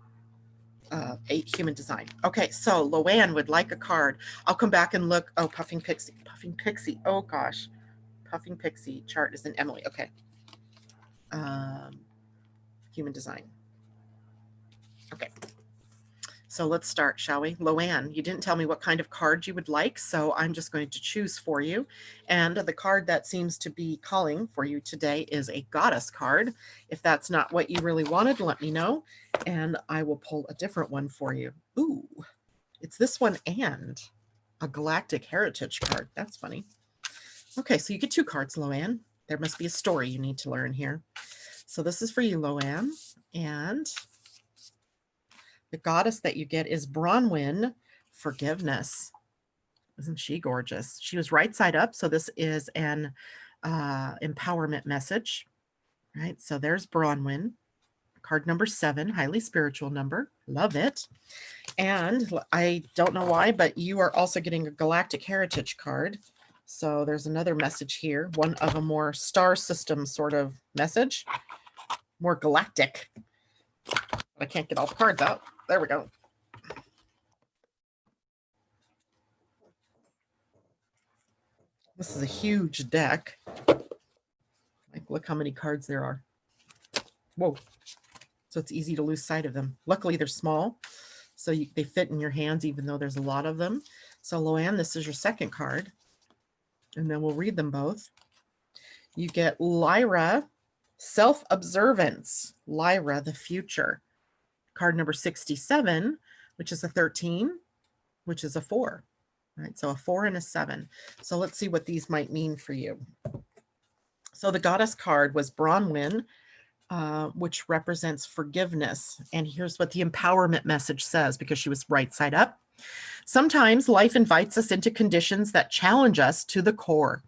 human design? Okay, so Loanne would like a card. I'll come back and look. Oh, Puffing Pixie. Oh gosh. Puffing Pixie chart is in Emily. Okay. Human design. Okay. So let's start, shall we? Loanne, you didn't tell me what kind of card you would like, so I'm just going to choose for you. And the card that seems to be calling for you today is a goddess card. If that's not what you really wanted, let me know, and I will pull a different one for you. Ooh, it's this one and a galactic heritage card. That's funny. Okay, so you get two cards, Loanne. There must be a story you need to learn here. So this is for you, Loanne. And the goddess that you get is Bronwyn, forgiveness. Isn't she gorgeous? She was right side up. So this is an empowerment message, right? So there's Bronwyn, card number 7, highly spiritual number. Love it. And I don't know why, but you are also getting a galactic heritage card. So there's another message here, one of a more star system sort of message, more galactic. I can't get all the cards out. There we go. This is a huge deck. Like, look how many cards there are. Whoa. So it's easy to lose sight of them. Luckily, they're small, so they fit in your hands, even though there's a lot of them. So Loanne, this is your second card, and then we'll read them both. You get Lyra, self-observance. Lyra, the future. Card number 67, which is a 13, which is a 4. Right, so a 4 and a 7. So let's see what these might mean for you. So the goddess card was Bronwyn, which represents forgiveness. And here's what the empowerment message says, because she was right side up. Sometimes life invites us into conditions that challenge us to the core.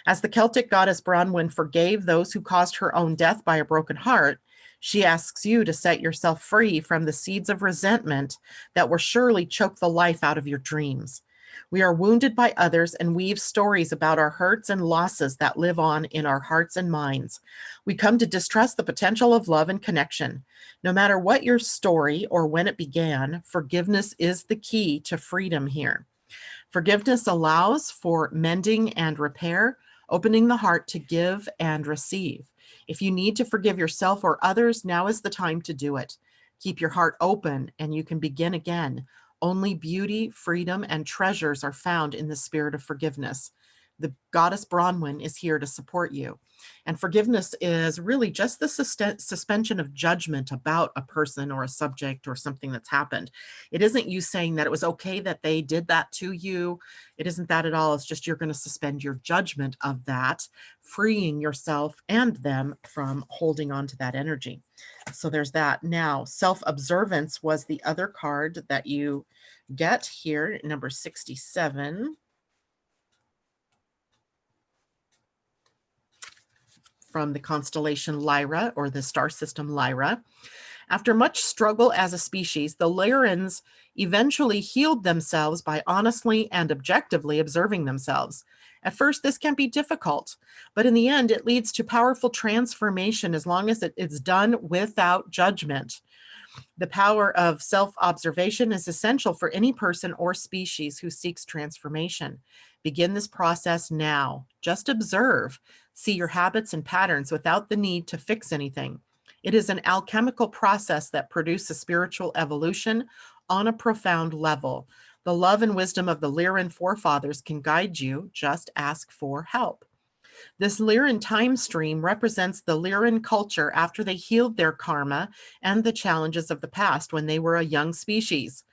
As the Celtic goddess Bronwyn forgave those who caused her own death by a broken heart, she asks you to set yourself free from the seeds of resentment that will surely choke the life out of your dreams. We are wounded by others and weave stories about our hurts and losses that live on in our hearts and minds. We come to distrust the potential of love and connection. No matter what your story or when it began, forgiveness is the key to freedom here. Forgiveness allows for mending and repair, opening the heart to give and receive. If you need to forgive yourself or others, now is the time to do it. Keep your heart open and you can begin again. Only beauty, freedom, and treasures are found in the spirit of forgiveness. The goddess Bronwyn is here to support you. And forgiveness is really just the suspension of judgment about a person or a subject or something that's happened. It isn't you saying that it was okay that they did that to you. It isn't that at all. It's just you're going to suspend your judgment of that, freeing yourself and them from holding on to that energy. So there's that. Now, self-observance was the other card that you get here, number 67. From the constellation Lyra, or the star system Lyra. After much struggle as a species, the Lyrans eventually healed themselves by honestly and objectively observing themselves. At first, this can be difficult, but in the end, it leads to powerful transformation as long as it's done without judgment. The power of self-observation is essential for any person or species who seeks transformation. Begin this process now. Just observe, see your habits and patterns without the need to fix anything. It is an alchemical process that produces spiritual evolution on a profound level. The love and wisdom of the Lyran forefathers can guide you. Just ask for help. This Lyran time stream represents the Lyran culture after they healed their karma and the challenges of the past when they were a young species.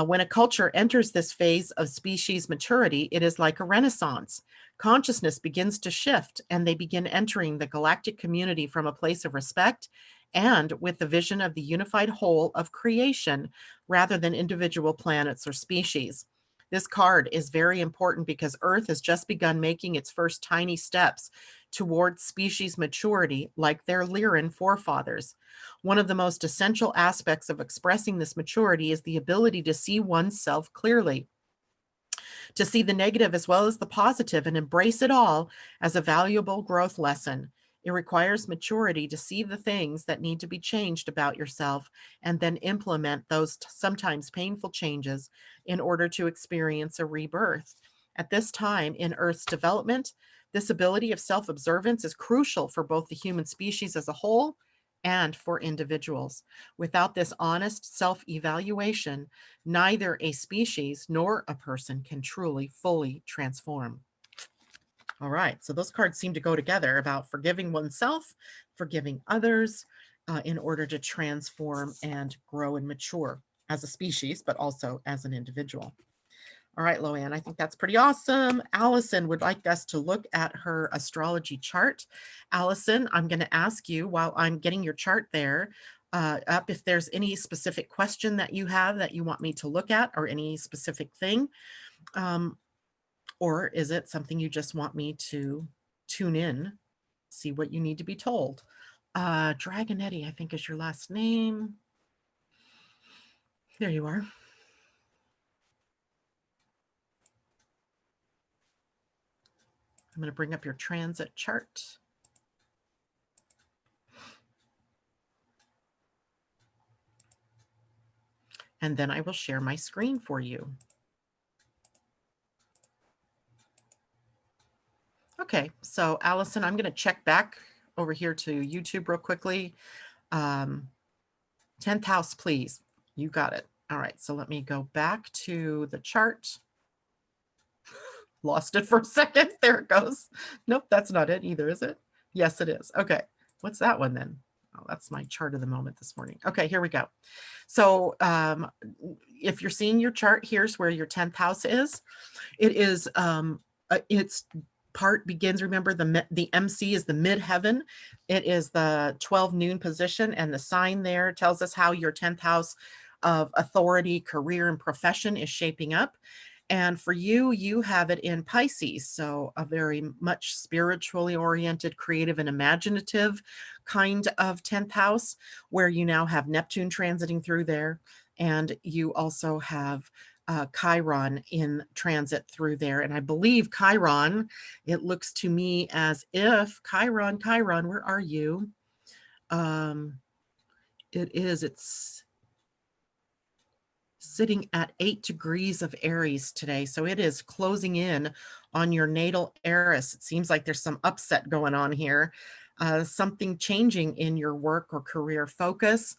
When a culture enters this phase of species maturity, it is like a renaissance. Consciousness begins to shift, and they begin entering the galactic community from a place of respect and with the vision of the unified whole of creation rather than individual planets or species. This card is very important because Earth has just begun making its first tiny steps towards species maturity like their Lyran forefathers. One of the most essential aspects of expressing this maturity is the ability to see oneself clearly, to see the negative as well as the positive and embrace it all as a valuable growth lesson. It requires maturity to see the things that need to be changed about yourself and then implement those sometimes painful changes in order to experience a rebirth. At this time in Earth's development, this ability of self-observance is crucial for both the human species as a whole and for individuals. Without this honest self-evaluation, neither a species nor a person can truly, fully transform. All right, so those cards seem to go together about forgiving oneself, forgiving others, in order to transform and grow and mature as a species, but also as an individual. All right, Loanne, I think that's pretty awesome. Allison would like us to look at her astrology chart. Allison, I'm going to ask you while I'm getting your chart there up if there's any specific question that you have that you want me to look at or any specific thing. Or is it something you just want me to tune in, see what you need to be told? Dragonetti, I think is your last name. There you are. I'm going to bring up your transit chart. And then I will share my screen for you. Okay, so Allison, I'm going to check back over here to YouTube real quickly. 10th house, please. You got it. All right, so let me go back to the chart. Lost it for a second. There it goes. Nope, that's not it either, is it? Yes, it is. Okay, what's that one then? Oh, that's my chart of the moment this morning. Okay, here we go. So if you're seeing your chart, here's where your 10th house is. It is, it's part begins, remember the MC is the midheaven. It is the 12 noon position, and the sign there tells us how your 10th house of authority, career, and profession is shaping up. And for you, you have it in Pisces, so a very much spiritually oriented, creative, and imaginative kind of 10th house, where you now have Neptune transiting through there, and you also have Chiron in transit through there. And I believe Chiron, it looks to me as if Chiron, where are you? It's sitting at 8 degrees of Aries today. So it is closing in on your natal Eris. It seems like there's some upset going on here, something changing in your work or career focus.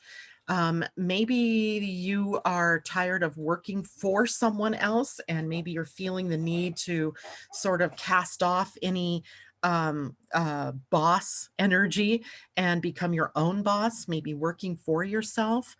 Maybe you are tired of working for someone else, and maybe you're feeling the need to sort of cast off any boss energy and become your own boss, maybe working for yourself.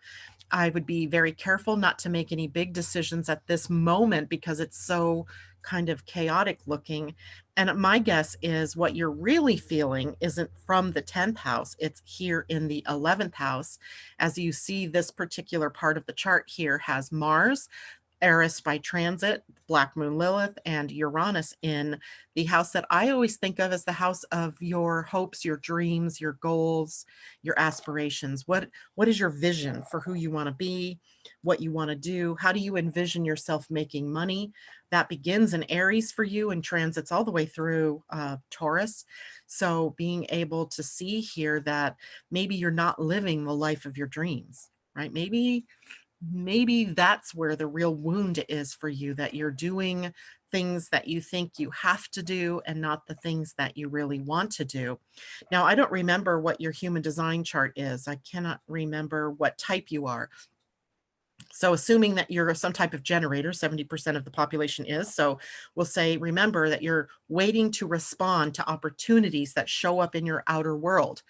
I would be very careful not to make any big decisions at this moment because it's so kind of chaotic looking. And my guess is what you're really feeling isn't from the 10th house. It's here in the 11th house. As you see, this particular part of the chart here has Mars Eris by transit, Black Moon Lilith, and Uranus in the house that I always think of as the house of your hopes, your dreams, your goals, your aspirations. What is your vision for who you want to be, what you want to do? How do you envision yourself making money? That begins in Aries for you and transits all the way through Taurus. So being able to see here that maybe you're not living the life of your dreams, right? Maybe that's where the real wound is for you, that you're doing things that you think you have to do and not the things that you really want to do. Now, I don't remember what your human design chart is. I cannot remember what type you are. So assuming that you're some type of generator, 70% of the population is. So we'll say, remember that you're waiting to respond to opportunities that show up in your outer world.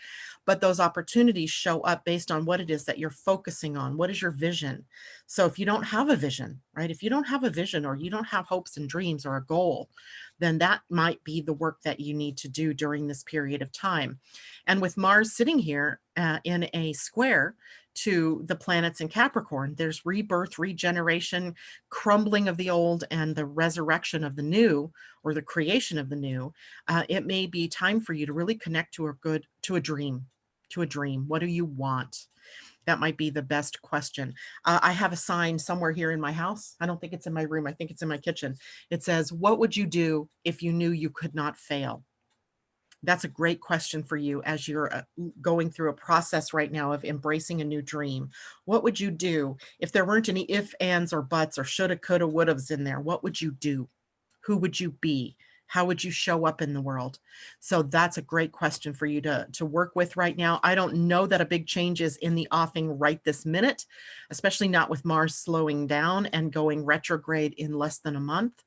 But those opportunities show up based on what it is that you're focusing on. What is your vision? So if you don't have a vision, right? If you don't have a vision or you don't have hopes and dreams or a goal, then that might be the work that you need to do during this period of time. And with Mars sitting here in a square to the planets in Capricorn, there's rebirth, regeneration, crumbling of the old, and the resurrection of the new, or the creation of the new. It may be time for you to really connect to a dream. What do you want? That might be the best question. I have a sign somewhere here in my house. I don't think it's in my room. I think it's in my kitchen. It says, what would you do if you knew you could not fail? That's a great question for you as you're going through a process right now of embracing a new dream. What would you do if there weren't any if, ands, or buts, or shoulda, coulda, wouldas in there? What would you do? Who would you be? How would you show up in the world? So that's a great question for you to work with right now. I don't know that a big change is in the offing right this minute, especially not with Mars slowing down and going retrograde in less than a month.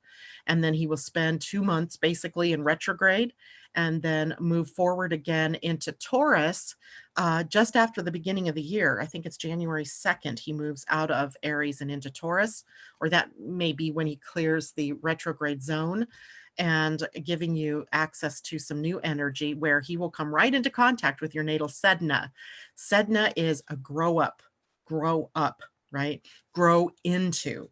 And then he will spend 2 months basically in retrograde and then move forward again into Taurus just after the beginning of the year. I think it's January 2nd, he moves out of Aries and into Taurus, or that may be when he clears the retrograde zone and giving you access to some new energy where he will come right into contact with your natal Sedna. Sedna is a grow up, right? Grow into.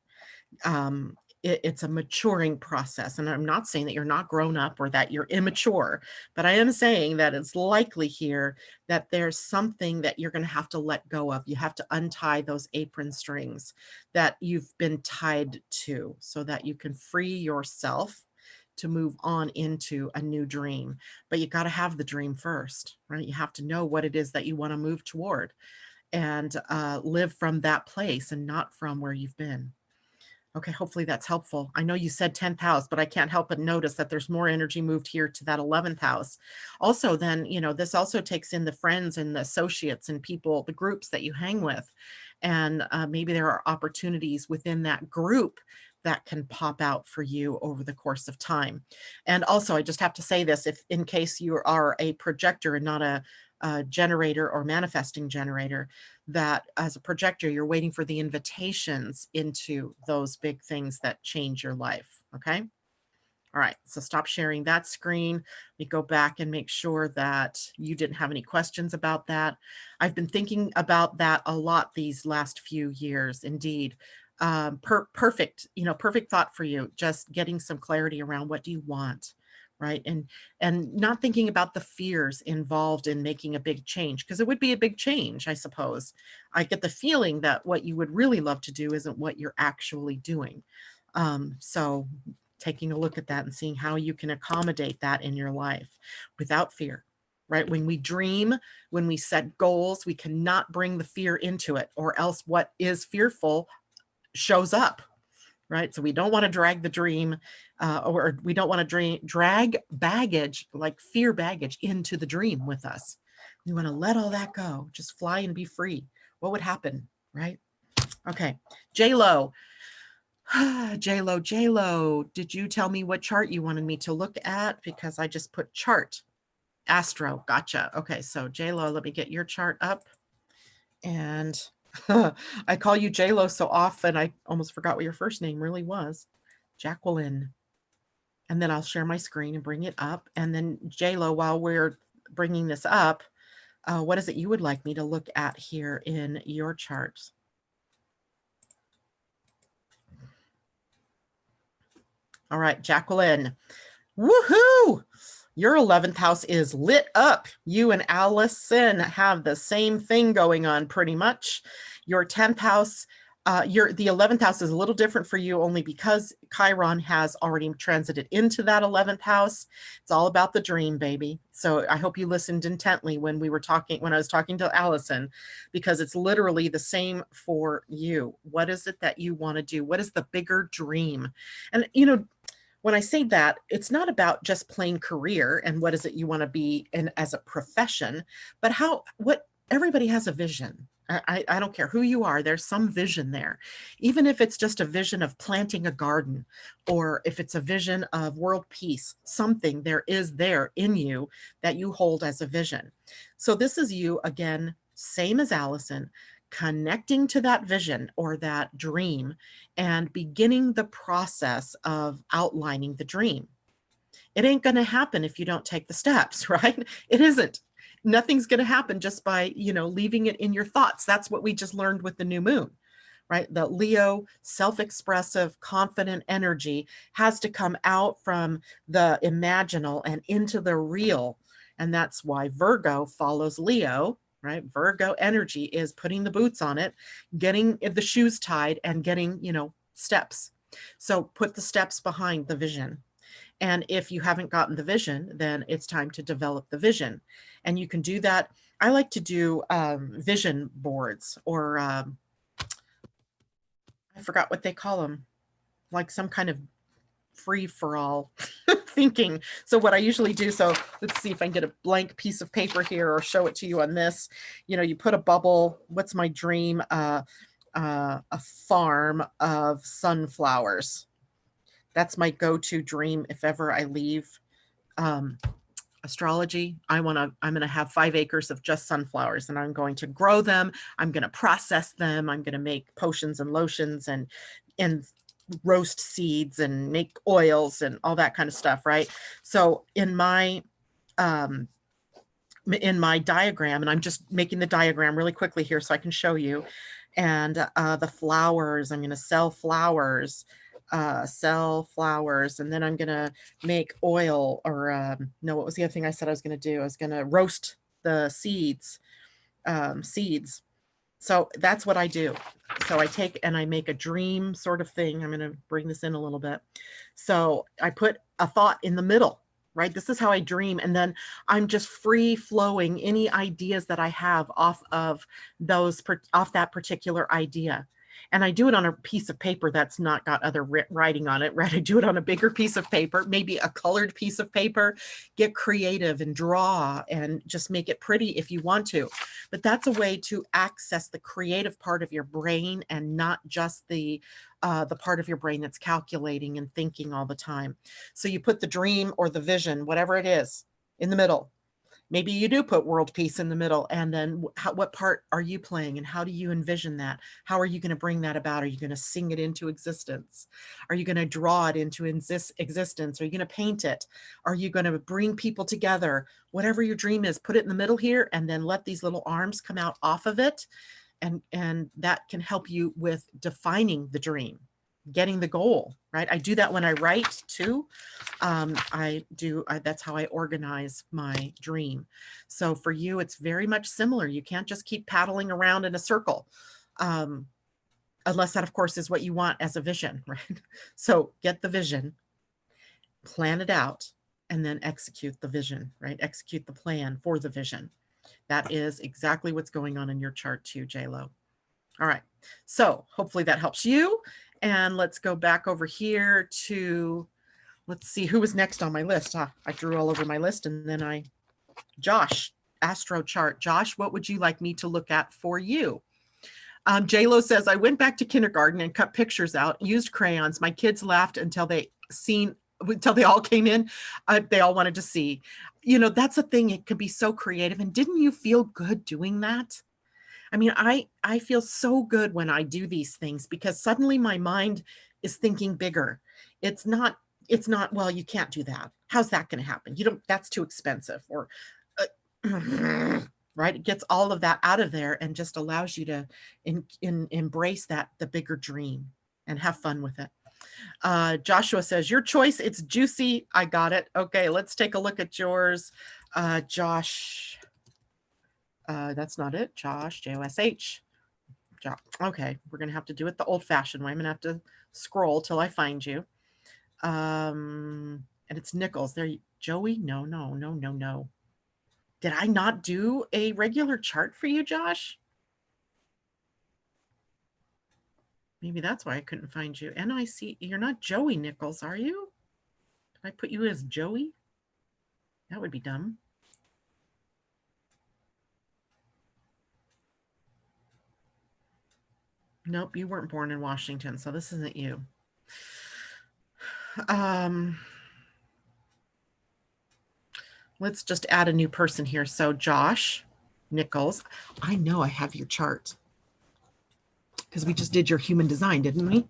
It's a maturing process. And I'm not saying that you're not grown up or that you're immature, but I am saying that it's likely here that there's something that you're going to have to let go of. You have to untie those apron strings that you've been tied to so that you can free yourself to move on into a new dream. But you got to have the dream first, right? You have to know what it is that you want to move toward and live from that place and not from where you've been. Okay, hopefully that's helpful. I know you said 10th house, but I can't help but notice that there's more energy moved here to that 11th house. Also, then, this also takes in the friends and the associates and people, the groups that you hang with. And maybe there are opportunities within that group that can pop out for you over the course of time. And also, I just have to say this, if in case you are a projector and not a generator or manifesting generator, that as a projector, you're waiting for the invitations into those big things that change your life. Okay. All right. So stop sharing that screen. We go back and make sure that you didn't have any questions about that. I've been thinking about that a lot these last few years. Indeed. Perfect thought for you. Just getting some clarity around what do you want? Right. And not thinking about the fears involved in making a big change, because it would be a big change, I suppose. I get the feeling that what you would really love to do isn't what you're actually doing. So taking a look at that and seeing how you can accommodate that in your life without fear, right? When we dream, when we set goals, we cannot bring the fear into it, or else what is fearful shows up. Right. So we don't want to drag the dream or we don't want to drag baggage, like fear baggage, into the dream with us. We want to let all that go, just fly and be free. What would happen? Right. Okay. J-Lo. J-Lo, did you tell me what chart you wanted me to look at? Because I just put chart. Astro. Gotcha. Okay. So J-Lo, let me get your chart up. And I call you J-Lo so often, I almost forgot what your first name really was. Jacqueline. And then I'll share my screen and bring it up. And then J-Lo, while we're bringing this up, what is it you would like me to look at here in your charts? All right, Jacqueline. Woohoo! Your 11th house is lit up. You and Allison have the same thing going on pretty much. Your 10th house, the 11th house is a little different for you only because Chiron has already transited into that 11th house. It's all about the dream, baby. So I hope you listened intently when I was talking to Allison, because it's literally the same for you. What is it that you want to do? What is the bigger dream? And, when I say that, it's not about just plain career and what is it you want to be in as a profession, but what everybody has a vision. I don't care who you are, there's some vision there. Even if it's just a vision of planting a garden, or if it's a vision of world peace, something there is there in you that you hold as a vision. So this is you again, same as Allison, connecting to that vision or that dream and beginning the process of outlining the dream. It ain't going to happen if you don't take the steps, right? It isn't. Nothing's going to happen just by, leaving it in your thoughts. That's what we just learned with the new moon, right? The Leo self-expressive, confident energy has to come out from the imaginal and into the real. And that's why Virgo follows Leo, right? Virgo energy is putting the boots on it, getting the shoes tied and getting, steps. So put the steps behind the vision. And if you haven't gotten the vision, then it's time to develop the vision. And you can do that. I like to do vision boards, or I forgot what they call them, like some kind of free for all thinking. So what I usually do, so let's see if I can get a blank piece of paper here or show it to you on this. You put a bubble. What's my dream? A farm of sunflowers. That's my go-to dream if ever I leave astrology. I'm going to have 5 acres of just sunflowers, and I'm going to grow them. I'm going to process them. I'm going to make potions and lotions and roast seeds and make oils and all that kind of stuff, right? So in my diagram, and I'm just making the diagram really quickly here so I can show you, and the flowers, I'm going to sell flowers, and then I'm going to make oil, or no, what was the other thing I said I was going to do? I was going to roast the seeds. So that's what I do. So I take and I make a dream sort of thing. I'm going to bring this in a little bit. So I put a thought in the middle, right? This is how I dream. And then I'm just free flowing any ideas that I have off that particular idea. And I do it on a piece of paper that's not got other writing on it, right? I do it on a bigger piece of paper, maybe a colored piece of paper. Get creative and draw and just make it pretty if you want to. But that's a way to access the creative part of your brain and not just the part of your brain that's calculating and thinking all the time. So you put the dream or the vision, whatever it is, in the middle. Maybe you do put world peace in the middle, and then what part are you playing and how do you envision that? How are you going to bring that about? Are you going to sing it into existence? Are you going to draw it into existence? Are you going to paint it? Are you going to bring people together? Whatever your dream is, put it in the middle here, and then let these little arms come out off of it. And that can help you with defining the dream, getting the goal, right? I do that when I write too. That's how I organize my dream. So for you, it's very much similar. You can't just keep paddling around in a circle, unless that, of course, is what you want as a vision, right? So get the vision, plan it out, and then execute the vision, right? Execute the plan for the vision. That is exactly what's going on in your chart too, JLo. All right. So hopefully that helps you. And let's go back over here to, let's see who was next on my list. I drew all over my list, and then Josh, Astro Chart. Josh, what would you like me to look at for you? JLo says, I went back to kindergarten and cut pictures out, used crayons. My kids laughed until they all came in. They all wanted to see. That's a thing. It could be so creative. And didn't you feel good doing that? I mean, I feel so good when I do these things because suddenly my mind is thinking bigger. It's not, well, you can't do that. How's that going to happen? That's too expensive, or, right? It gets all of that out of there and just allows you to embrace the bigger dream and have fun with it. Joshua says, your choice, it's juicy. I got it. Okay, let's take a look at yours. Josh, that's not it. Josh, Josh. Okay, we're going to have to do it the old-fashioned way. I'm going to have to scroll till I find you. And it's Nichols. There, Joey? No. Did I not do a regular chart for you, Josh? Maybe that's why I couldn't find you. NIC, you're not Joey Nichols, are you? Did I put you as Joey? That would be dumb. Nope, you weren't born in Washington, so this isn't you. Let's just add a new person here. So Josh Nichols, I know I have your chart because we just did your human design, didn't we?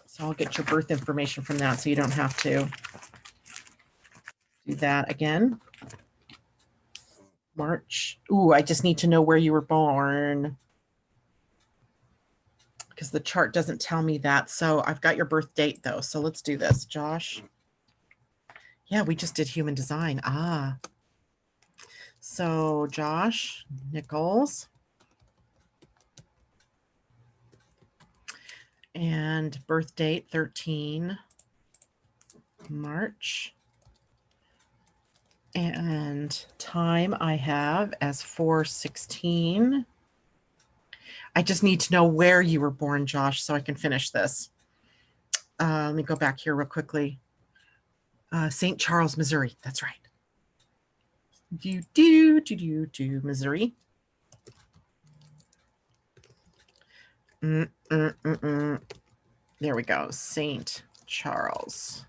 So I'll get your birth information from that so you don't have to do that again. March. Ooh, I just need to know where you were born because the chart doesn't tell me that. So I've got your birth date though. So let's do this. Josh. Yeah, we just did human design. So Josh Nichols. And birth date 13 March. And time I have as 4:16. I just need to know where you were born, Josh, so I can finish this. Let me go back here real quickly. St. Charles, Missouri. That's right. Missouri. There we go. St. Charles.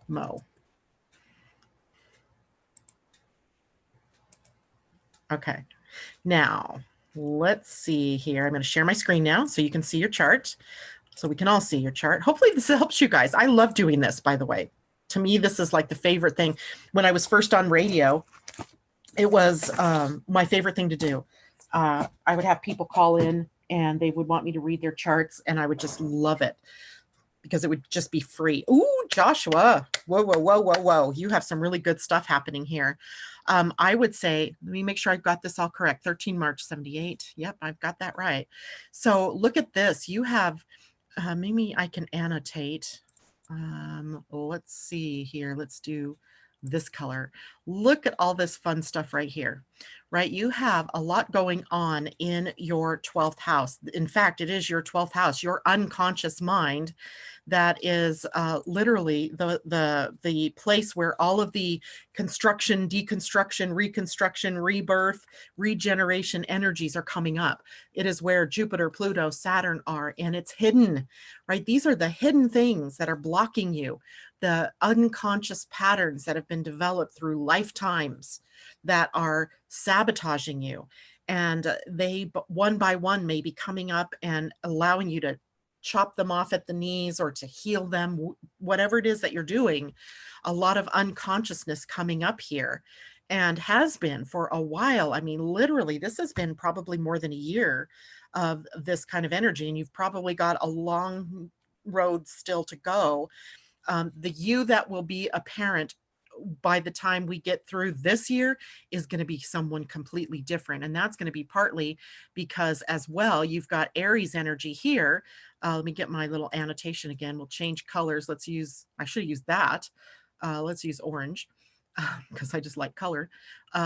Mo. Okay. Now, let's see here. I'm going to share my screen now so you can see your chart. So we can all see your chart. Hopefully this helps you guys. I love doing this, by the way. To me, this is like the favorite thing. When I was first on radio, it was my favorite thing to do. I would have people call in and they would want me to read their charts, and I would just love it because it would just be free. Ooh, Joshua. Whoa. You have some really good stuff happening here. I would say, let me make sure I've got this all correct. 13 March 78. Yep, I've got that right. So look at this. You have, maybe I can annotate. Let's see here. Let's do this color. Look at all this fun stuff right here, right? You have a lot going on in your 12th house. In fact, it is your 12th house, your unconscious mind that is literally the place where all of the construction, deconstruction, reconstruction, rebirth, regeneration energies are coming up. It is where Jupiter, Pluto, Saturn are, and it's hidden, right? These are the hidden things that are blocking you, the unconscious patterns that have been developed through lifetimes that are sabotaging you. And they, one by one, may be coming up and allowing you to chop them off at the knees or to heal them, whatever it is that you're doing. A lot of unconsciousness coming up here, and has been for a while. I mean, literally, this has been probably more than a year of this kind of energy, and you've probably got a long road still to go. The you that will be apparent by the time we get through this year is going to be someone completely different. And that's going to be partly because as well, you've got Aries energy here. Let me get my little annotation again. We'll change colors. Let's use, I should use that. Let's use orange because I just like color.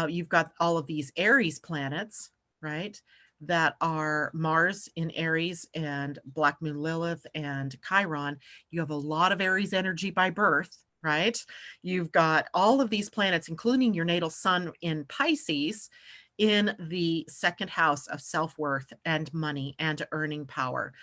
You've got all of these Aries planets, right? That are Mars in Aries and Black Moon Lilith and Chiron. You have a lot of Aries energy by birth, right? You've got all of these planets, including your natal sun in Pisces, in the second house of self-worth and money and earning power.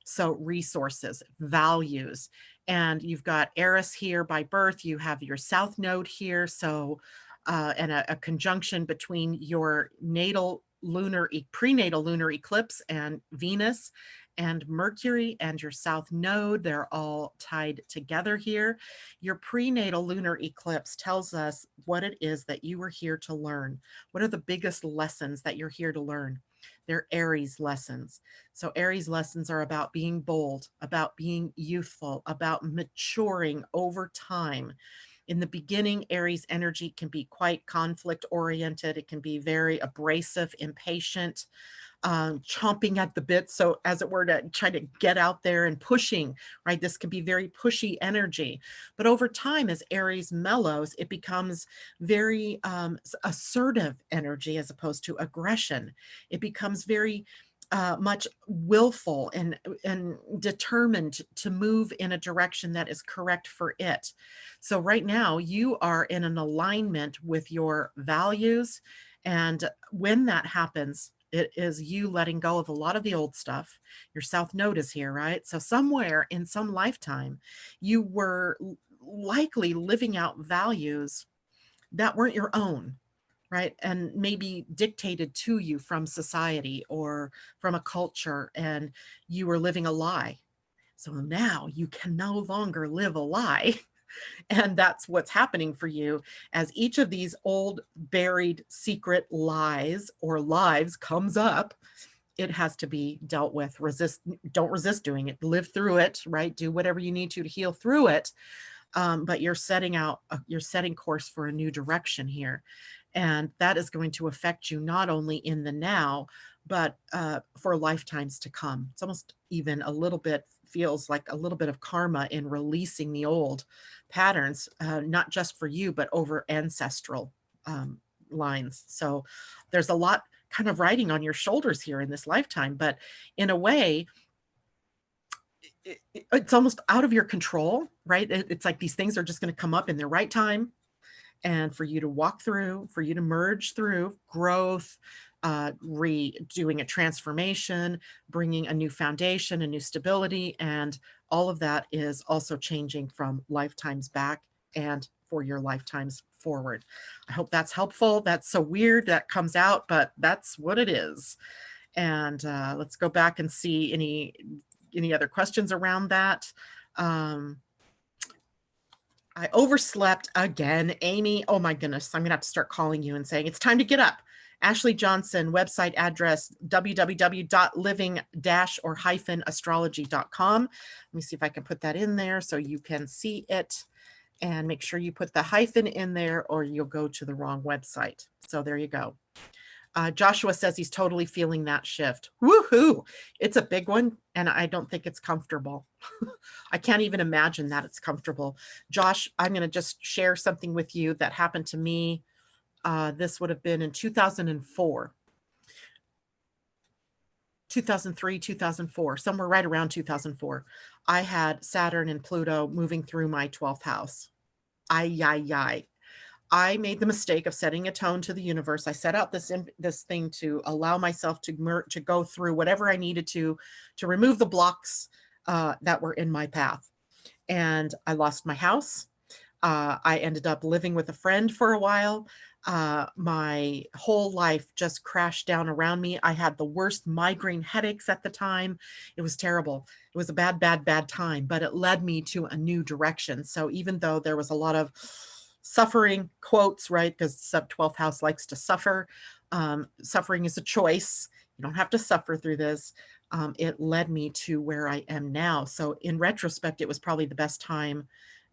So resources, values, and you've got Eris here by birth. You have your south node here. So, and a conjunction between your natal lunar, prenatal lunar eclipse and Venus and Mercury and your south node. They're all tied together here. Your prenatal lunar eclipse tells us what it is that you are here to learn. What are the biggest lessons that you're here to learn? They're Aries lessons. So Aries lessons are about being bold, about being youthful, about maturing over time. In the beginning, Aries energy can be quite conflict oriented. It can be very abrasive, impatient, chomping at the bit. So as it were, to try to get out there and pushing, right? This can be very pushy energy. But over time, as Aries mellows, it becomes very assertive energy as opposed to aggression. It becomes very much willful and determined to move in a direction that is correct for it. So right now you are in an alignment with your values. And when that happens, it is you letting go of a lot of the old stuff. Your South Node is here, right? So somewhere in some lifetime, you were likely living out values that weren't your own, right? And maybe dictated to you from society or from a culture, and you were living a lie. So now you can no longer live a lie. And that's what's happening for you as each of these old buried secret lies or lives comes up. It has to be dealt with. Don't resist doing it. Live through it, right? Do whatever you need to heal through it. But you're setting course for a new direction here. And that is going to affect you not only in the now, but for lifetimes to come. It's almost even a little bit feels like a little bit of karma in releasing the old patterns, not just for you, but over ancestral lines. So there's a lot kind of riding on your shoulders here in this lifetime, but in a way, it's almost out of your control, right? It's like these things are just going to come up in their right time. And for you to walk through, for you to merge through growth, doing a transformation, bringing a new foundation, a new stability, and all of that is also changing from lifetimes back and for your lifetimes forward. I hope that's helpful. That's so weird that comes out, but that's what it is. And let's go back and see any other questions around that. I overslept again. Amy, oh my goodness, I'm going to have to start calling you and saying it's time to get up. Ashley Johnson, website address www.living-astrology.com. Let me see if I can put that in there so you can see it, and make sure you put the hyphen in there or you'll go to the wrong website. So there you go. Joshua says he's totally feeling that shift. Woohoo! It's a big one, and I don't think it's comfortable. I can't even imagine that it's comfortable. Josh, I'm going to just share something with you that happened to me. This would have been in 2004. 2003, 2004, somewhere right around 2004. I had Saturn and Pluto moving through my 12th house. I made the mistake of setting a tone to the universe. I set out this thing to allow myself to go through whatever I needed to remove the blocks that were in my path. And I lost my house. I ended up living with a friend for a while. My whole life just crashed down around me. I had the worst migraine headaches at the time. It was terrible. It was a bad, bad, bad time, but it led me to a new direction. So even though there was a lot of suffering, quotes, right? Because sub 12th house likes to suffer. Suffering is a choice. You don't have to suffer through this. It led me to where I am now. So in retrospect, it was probably the best time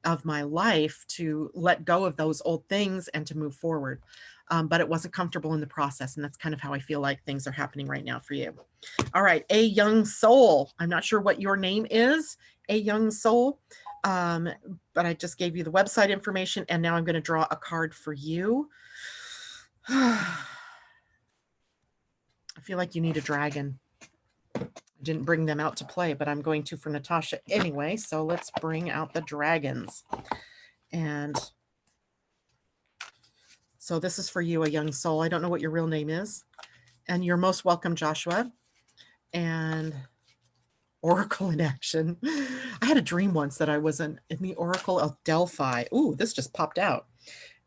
of my life to let go of those old things and to move forward. But it wasn't comfortable in the process. And that's kind of how I feel like things are happening right now for you. All right. A Young Soul. I'm not sure what your name is, A Young Soul. But I just gave you the website information, and now I'm going to draw a card for you. I feel like you need a dragon. I didn't bring them out to play, but I'm going to for Natasha anyway. So let's bring out the dragons. And so this is for you, A Young Soul. I don't know what your real name is. And you're most welcome, Joshua. And Oracle in action. I had a dream once that I was in the Oracle of Delphi. Ooh, this just popped out.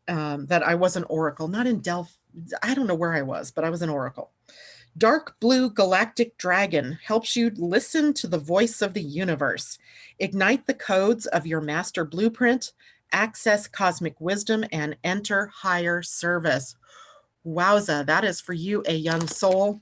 That I was an Oracle, not in Delphi. I don't know where I was, but I was an Oracle. Dark blue galactic dragon helps you listen to the voice of the universe. Ignite the codes of your master blueprint, access cosmic wisdom, and enter higher service. Wowza, that is for you, A Young Soul.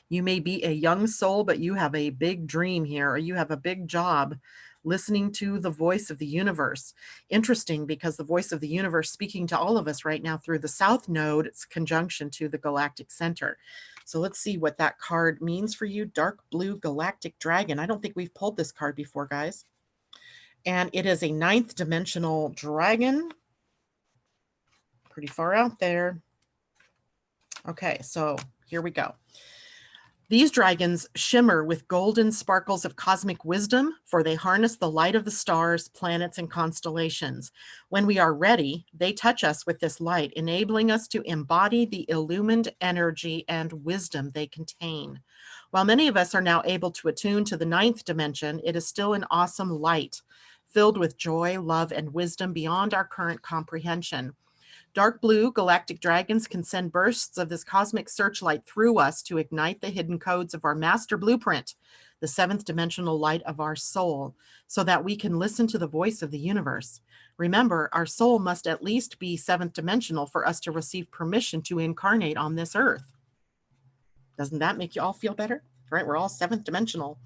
You may be a young soul, but you have a big dream here, or you have a big job listening to the voice of the universe. Interesting, because the voice of the universe speaking to all of us right now through the South Node, it's conjunction to the galactic center. So let's see what that card means for you. Dark blue galactic dragon. I don't think we've pulled this card before, guys. And it is a 9th dimensional dragon. Pretty far out there. Okay, so here we go. These dragons shimmer with golden sparkles of cosmic wisdom, for they harness the light of the stars, planets, and constellations. When we are ready, they touch us with this light, enabling us to embody the illumined energy and wisdom they contain. While many of us are now able to attune to the 9th dimension, it is still an awesome light, filled with joy, love, and wisdom beyond our current comprehension. Dark blue galactic dragons can send bursts of this cosmic searchlight through us to ignite the hidden codes of our master blueprint, the 7th dimensional light of our soul, so that we can listen to the voice of the universe. Remember, our soul must at least be 7th dimensional for us to receive permission to incarnate on this earth. Doesn't that make you all feel better? Right? We're all 7th dimensional.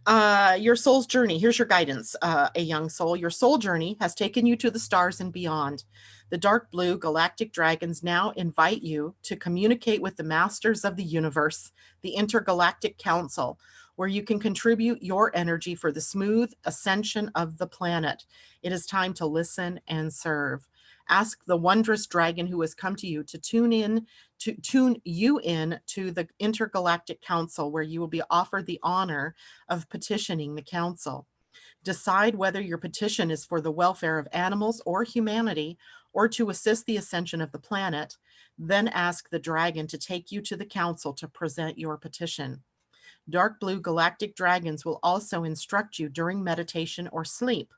Your soul's journey. Here's your guidance, a young soul. Your soul journey has taken you to the stars and beyond. The dark blue galactic dragons now invite you to communicate with the masters of the universe, the intergalactic council, where you can contribute your energy for the smooth ascension of the planet. It is time to listen and serve. Ask the wondrous dragon who has come to you to tune you in to the intergalactic council, where you will be offered the honor of petitioning the council. Decide whether your petition is for the welfare of animals or humanity, or to assist the ascension of the planet. Then ask the dragon to take you to the council to present your petition. Dark blue galactic dragons will also instruct you during meditation or sleep.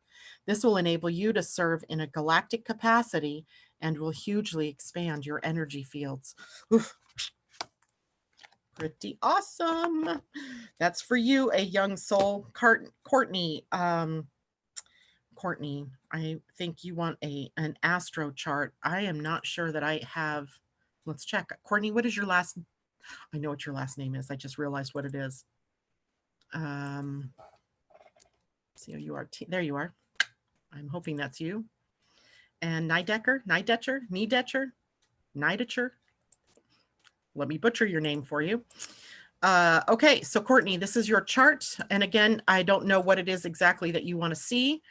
This will enable you to serve in a galactic capacity and will hugely expand your energy fields. Oof. Pretty awesome. That's for you, a young soul. Courtney, Courtney, I think you want an astro chart. I am not sure that I have. Let's check. Courtney, what is your last? I know what your last name is. I just realized what it is. See how you are. There you are. I'm hoping that's you. And Niedetcher. Let me butcher your name for you. Okay, so Courtney, this is your chart. And again, I don't know what it is exactly that you want to see,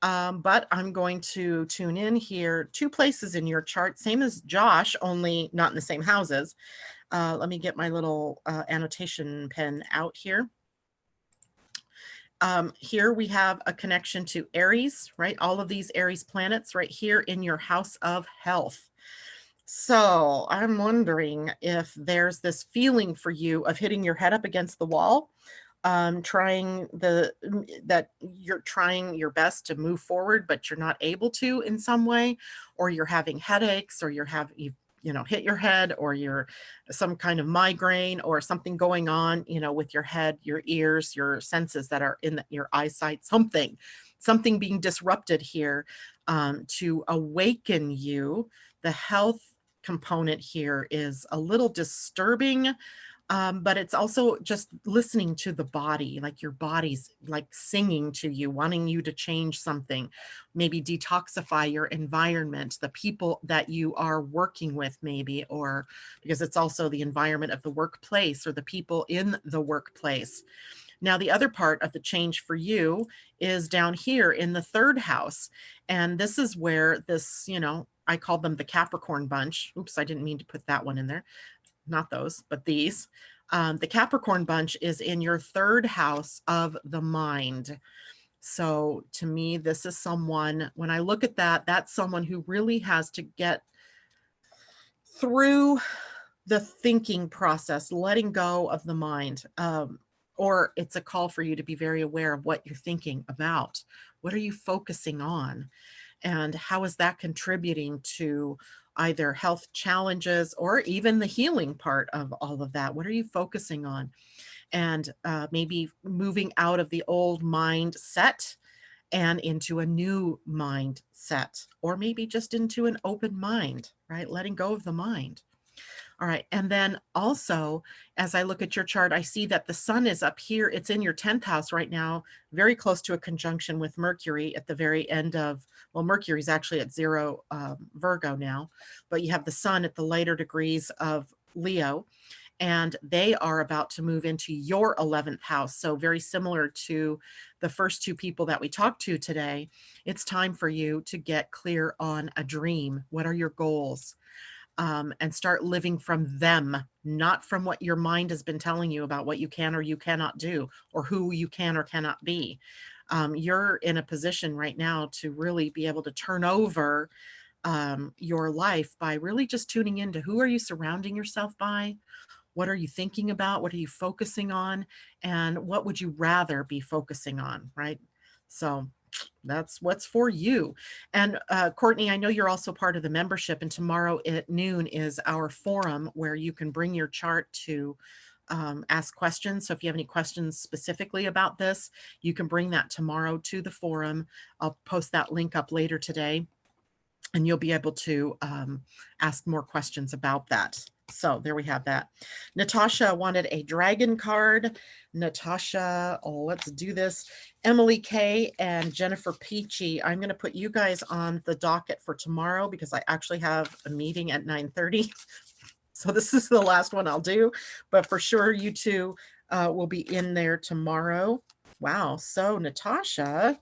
but I'm going to tune in here. 2 places in your chart, same as Josh, only not in the same houses. Let me get my little annotation pen out here. Here we have a connection to Aries, right? All of these Aries planets right here in your house of health. So I'm wondering if there's this feeling for you of hitting your head up against the wall, that you're trying your best to move forward, but you're not able to in some way, or you're having headaches, or you know, hit your head, or you're some kind of migraine or something going on, you know, with your head, your ears, your senses that are in your eyesight, something being disrupted here, to awaken you. The health component here is a little disturbing, but it's also just listening to the body, like your body's like singing to you, wanting you to change something, maybe detoxify your environment, the people that you are working with, maybe, or because it's also the environment of the workplace or the people in the workplace. Now, the other part of the change for you is down here in the 3rd house. And this is where this, you know, I call them the Capricorn bunch. Oops, I didn't mean to put that one in there. Not those, but these. The Capricorn bunch is in your 3rd house of the mind. So to me, this is someone, when I look at that, that's someone who really has to get through the thinking process, letting go of the mind. Or it's a call for you to be very aware of what you're thinking about. What are you focusing on? And how is that contributing to either health challenges or even the healing part of all of that? What are you focusing on? And maybe moving out of the old mindset and into a new mindset, or maybe just into an open mind, right? Letting go of the mind. All right. And then also, as I look at your chart, I see that the sun is up here. It's in your 10th house right now, very close to a conjunction with Mercury at the very end of, well, Mercury's actually at 0 Virgo now, but you have the sun at the later degrees of Leo, and they are about to move into your 11th house. So very similar to the first two people that we talked to today, it's time for you to get clear on a dream. What are your goals? And start living from them, not from what your mind has been telling you about what you can or you cannot do, or who you can or cannot be. You're in a position right now to really be able to turn over your life by really just tuning into who are you surrounding yourself by? What are you thinking about? What are you focusing on? And what would you rather be focusing on, right? So that's what's for you. And Courtney, I know you're also part of the membership, and tomorrow at noon is our forum where you can bring your chart to ask questions. So if you have any questions specifically about this, you can bring that tomorrow to the forum. I'll post that link up later today, and you'll be able to ask more questions about that. So there we have that. Natasha wanted a dragon card. Natasha, oh, let's do this. Emily K and Jennifer Peachy, I'm going to put you guys on the docket for tomorrow because I actually have a meeting at 9:30. So this is the last one I'll do, but for sure you two will be in there tomorrow. Wow. So Natasha,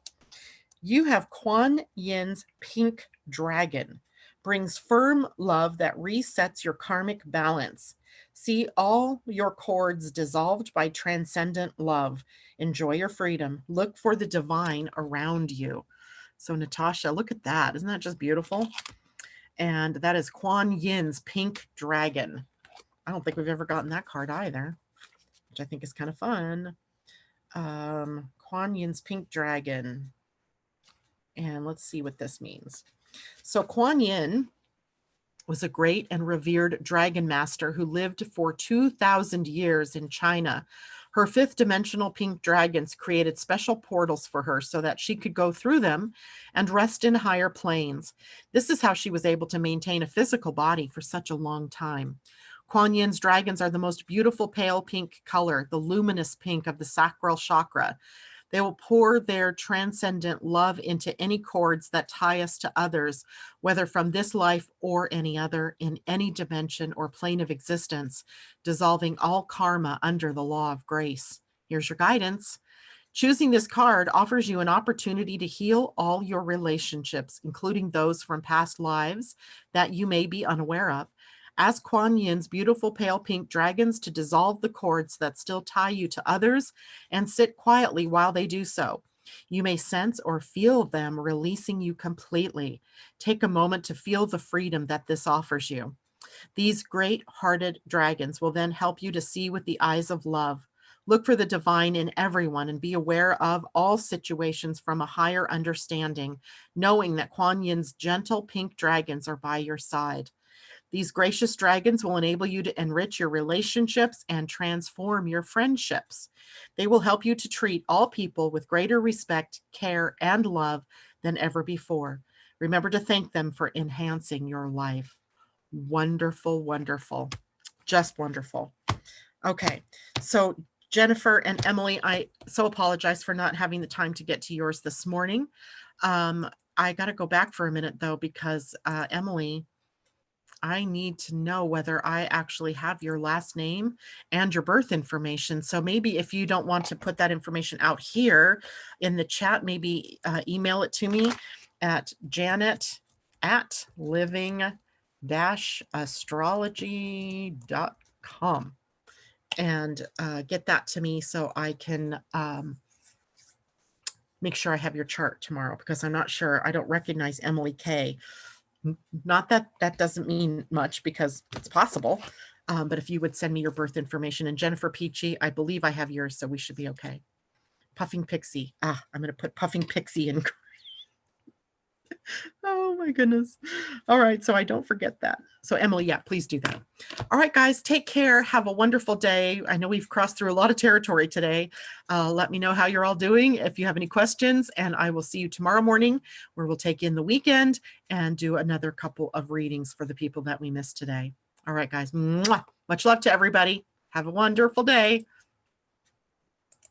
you have Kuan Yin's pink dragon. Brings firm love that resets your karmic balance. See all your cords dissolved by transcendent love. Enjoy your freedom. Look for the divine around you. So Natasha, look at that. Isn't that just beautiful? And that is Kuan Yin's pink dragon. I don't think we've ever gotten that card either, which I think is kind of fun. Kuan Yin's pink dragon. And let's see what this means. So Kuan Yin was a great and revered dragon master who lived for 2,000 years in China. Her fifth dimensional pink dragons created special portals for her so that she could go through them and rest in higher planes. This is how she was able to maintain a physical body for such a long time. Kuan Yin's dragons are the most beautiful pale pink color, the luminous pink of the sacral chakra. They will pour their transcendent love into any cords that tie us to others, whether from this life or any other, in any dimension or plane of existence, dissolving all karma under the law of grace. Here's your guidance. Choosing this card offers you an opportunity to heal all your relationships, including those from past lives that you may be unaware of. Ask Kuan Yin's beautiful pale pink dragons to dissolve the cords that still tie you to others and sit quietly while they do so. You may sense or feel them releasing you completely. Take a moment to feel the freedom that this offers you. These great-hearted dragons will then help you to see with the eyes of love. Look for the divine in everyone and be aware of all situations from a higher understanding, knowing that Kuan Yin's gentle pink dragons are by your side. These gracious dragons will enable you to enrich your relationships and transform your friendships. They will help you to treat all people with greater respect, care, and love than ever before. Remember to thank them for enhancing your life. Wonderful, wonderful. Just wonderful. Okay, so Jennifer and Emily, I so apologize for not having the time to get to yours this morning. I got to go back for a minute, though, because Emily, I need to know whether I actually have your last name and your birth information. So maybe if you don't want to put that information out here in the chat, maybe email it to me at janet@living-astrology.com and get that to me so I can make sure I have your chart tomorrow, because I'm not sure. I don't recognize Emily K. Not that that doesn't mean much, because it's possible. But if you would send me your birth information. And Jennifer Peachy, I believe I have yours, so we should be okay. Puffing Pixie. I'm going to put Puffing Pixie in. Oh my goodness. All right. So I don't forget that. So Emily, yeah, please do that. All right, guys, take care. Have a wonderful day. I know we've crossed through a lot of territory today. Let me know how you're all doing if you have any questions, and I will see you tomorrow morning where we'll take in the weekend and do another couple of readings for the people that we missed today. All right, guys. Mwah. Much love to everybody. Have a wonderful day.